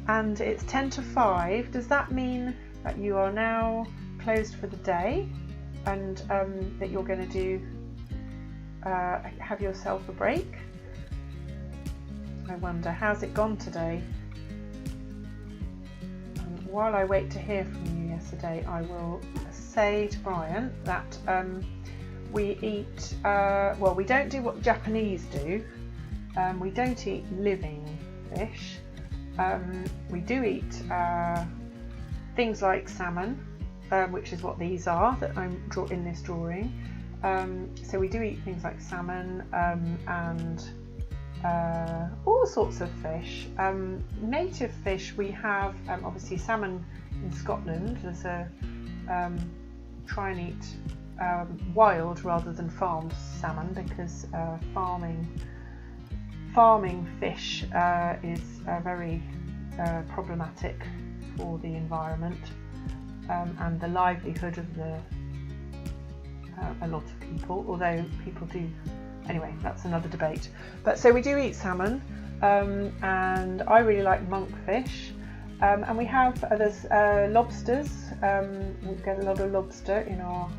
And it's 10 to 5. Does that mean that you are now closed for the day, and that you're going to do have yourself a break? I wonder, how's it gone today? While I wait to hear from you yesterday, I will say to Brian that we eat, well, we don't do what Japanese do. We don't eat living fish. We do eat things like salmon, which is what these are that I'm in this drawing. So we do eat things like salmon and all sorts of fish. Native fish, we have obviously salmon in Scotland. There's a try and eat wild rather than farmed salmon, because farming fish is very problematic for the environment and the livelihood of a lot of people, although people do. Anyway, that's another debate. But so we do eat salmon, and I really like monkfish, and we have there's lobsters. We get a lot of lobster in our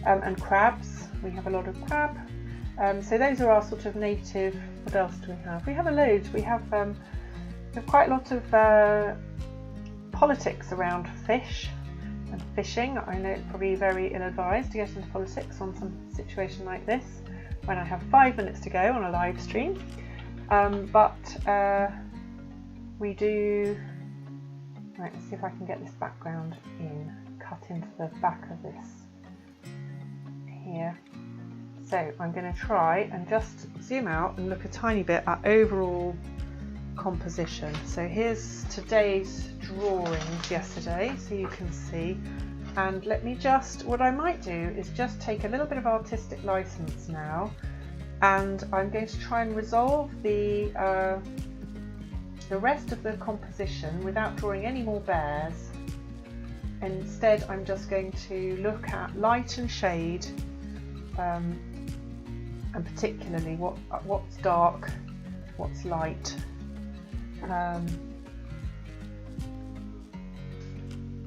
and crabs. We have a lot of crab. So those are our sort of native. What else do we have? We have a load. We have quite a lot of politics around fish and fishing. I know it's probably very ill-advised to get into politics on some situation like this when I have 5 minutes to go on a live stream, but we do. Right, let's see if I can get this background cut into the back of this here. So I'm going to try and just zoom out and look a tiny bit at overall composition. So here's today's drawings yesterday, so you can see. And let me just, what I might do is just take a little bit of artistic license now, and I'm going to try and resolve the rest of the composition without drawing any more bears. Instead, I'm just going to look at light and shade, and particularly what's dark, what's light.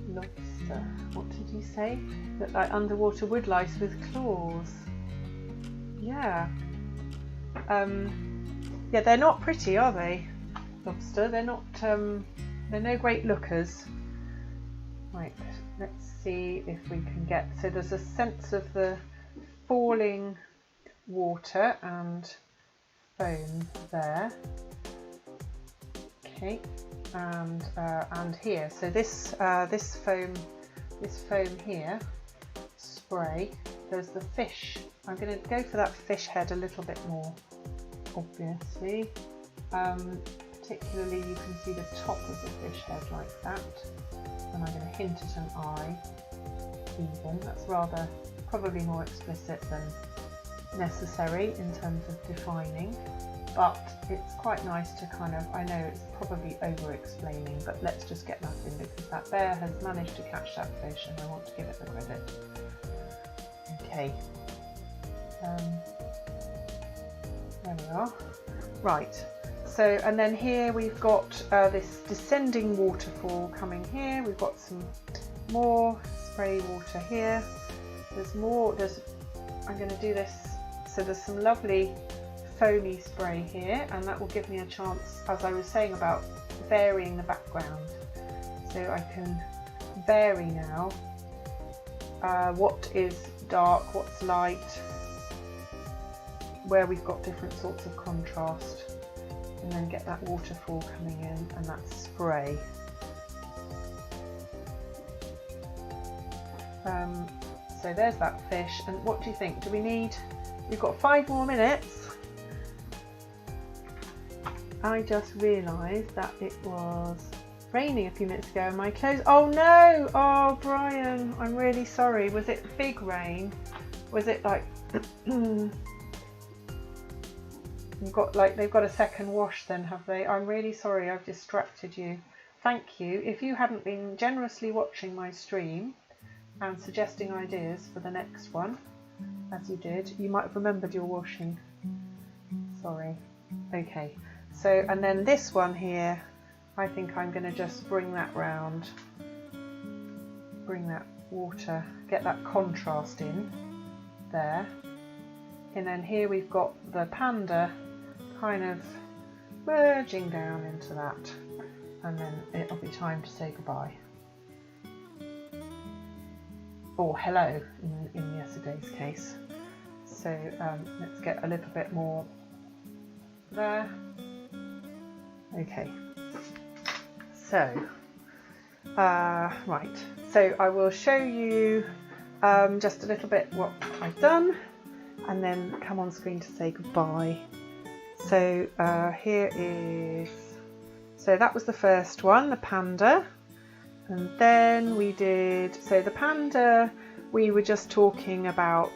Lobster, what did you say? Look like underwater woodlice with claws. Yeah. Yeah, they're not pretty, are they? Lobster, they're not. They're no great lookers. Right, let's see if we can get. So there's a sense of the falling water and foam there. Okay, and here. So this foam here, spray. There's the fish. I'm going to go for that fish head a little bit more, obviously. Particularly, you can see the top of the fish head like that. And I'm going to hint at an eye. Even. That's rather probably more explicit than necessary in terms of defining. But it's quite nice to kind of, I know it's probably over-explaining, but let's just get that in, because that bear has managed to catch that fish and I want to give it the credit. Okay. There we are. Right. So, and then here we've got this descending waterfall coming here. We've got some more spray water here. There's more, I'm going to do this, so there's some lovely foamy spray here, and that will give me a chance, as I was saying about varying the background, so I can vary now what is dark, what's light, where we've got different sorts of contrast, and then get that waterfall coming in and that spray. So there's that fish, and what do you think? Do we need, we've got 5 more minutes. I just realised that it was raining a few minutes ago and my clothes, oh no, oh Brian, I'm really sorry. Was it big rain? Was it like, They've got a second wash then, have they? I'm really sorry I've distracted you. Thank you. If you hadn't been generously watching my stream and suggesting ideas for the next one, as you did, you might have remembered your washing. Sorry. Okay. So, and then this one here, I think I'm going to just bring that round. Bring that water, get that contrast in there. And then here we've got the panda kind of merging down into that, and then it'll be time to say goodbye, or hello in yesterday's case. So let's get a little bit more there. Okay, so right, so I will show you just a little bit what I've done, and then come on screen to say goodbye. So here is, so that was the first one, the panda, and then we did, so the panda, we were just talking about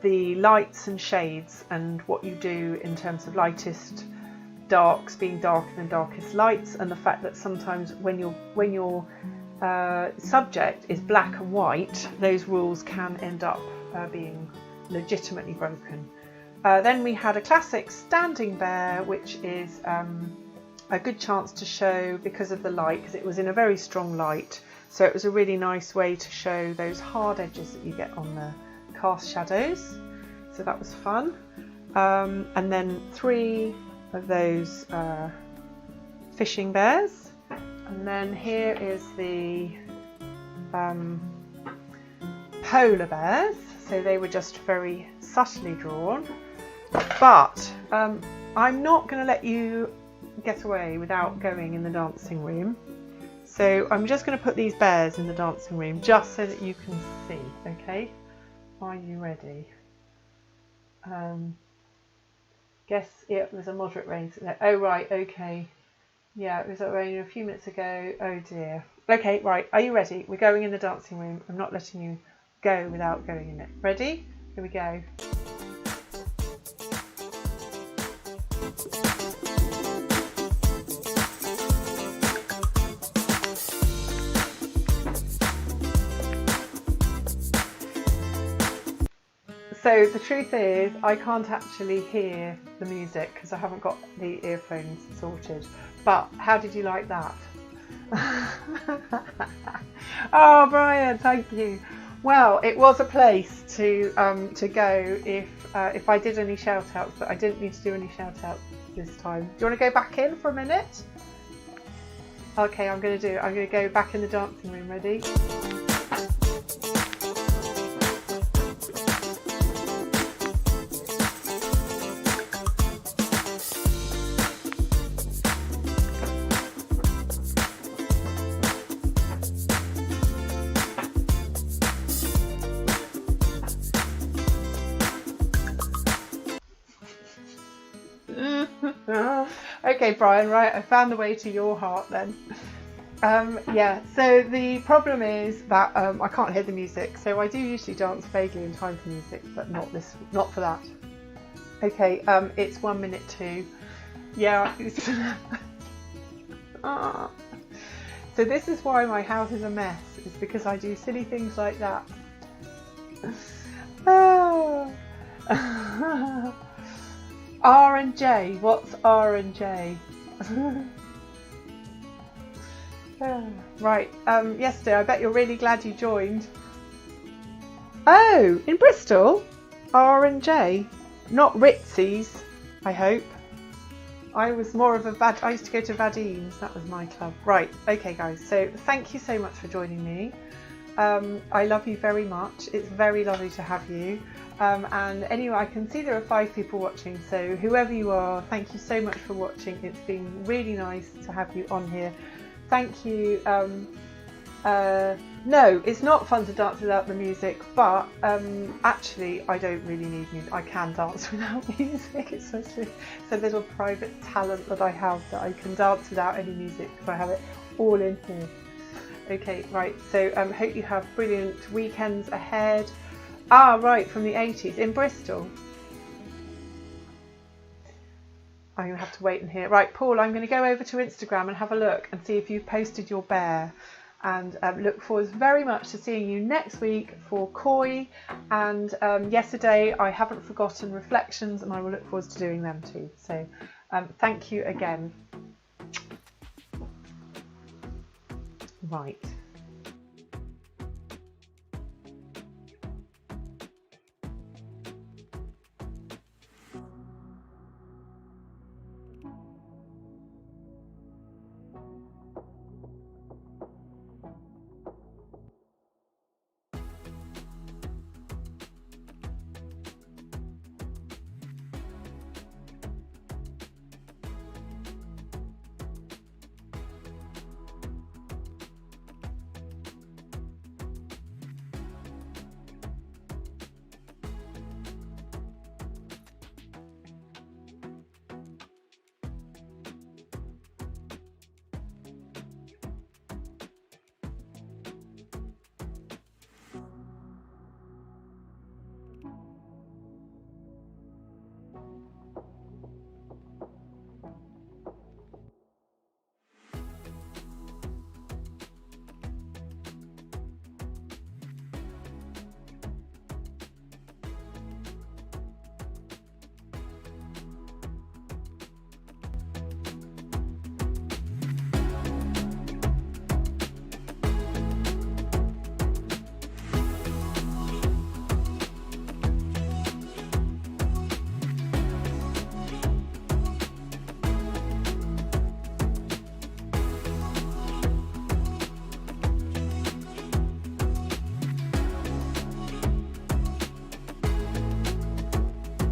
the lights and shades and what you do in terms of lightest darks being darker than darkest lights, and the fact that sometimes when your subject is black and white, those rules can end up being legitimately broken. Then we had a classic standing bear, which is a good chance to show because of the light, because it was in a very strong light, so it was a really nice way to show those hard edges that you get on the cast shadows, so that was fun. And then 3 of those fishing bears, and then here is the polar bears, so they were just very subtly drawn, but I'm not going to let you get away without going in the dancing room, so I'm just going to put these bears in the dancing room just so that you can see. Okay, are you ready? Guess it was a moderate rain today. Oh right, okay. Yeah, it was raining a few minutes ago. Oh dear. Okay, right, are you ready? We're going in the dancing room. I'm not letting you go without going in it. Ready? Here we go. So the truth is, I can't actually hear the music because I haven't got the earphones sorted. But how did you like that? Oh, Brian, thank you. Well, it was a place to go if I did any shout outs, but I didn't need to do any shout outs this time. Do you want to go back in for a minute? Okay, I'm going to go back in the dancing room. Ready? Okay, Brian, right, I found the way to your heart then. Yeah, so the problem is that I can't hear the music, so I do usually dance vaguely in time for music, but not for that. Okay, it's 1 minute to. Yeah. So this is why my house is a mess, is because I do silly things like that. R and J, what's R and J? Right, yesterday, I bet you're really glad you joined. Oh, in Bristol? R and J, not Ritzies, I hope. I was more of I used to go to Vadines, that was my club. Right, okay guys, so thank you so much for joining me. I love you very much, it's very lovely to have you. And anyway, I can see there are 5 people watching, so whoever you are, thank you so much for watching. It's been really nice to have you on here. Thank you. No, it's not fun to dance without the music, but actually I don't really need music. I can dance without music. It's such a little private talent that I have, that I can dance without any music because I have it all in here. Okay, right, so hope you have brilliant weekends ahead. Ah, right, from the 80s in Bristol. I'm going to have to wait and hear. Right, Paul, I'm going to go over to Instagram and have a look and see if you've posted your bear. And look forward very much to seeing you next week for Koi. And yesterday, I haven't forgotten reflections, and I will look forward to doing them too. So thank you again. Right.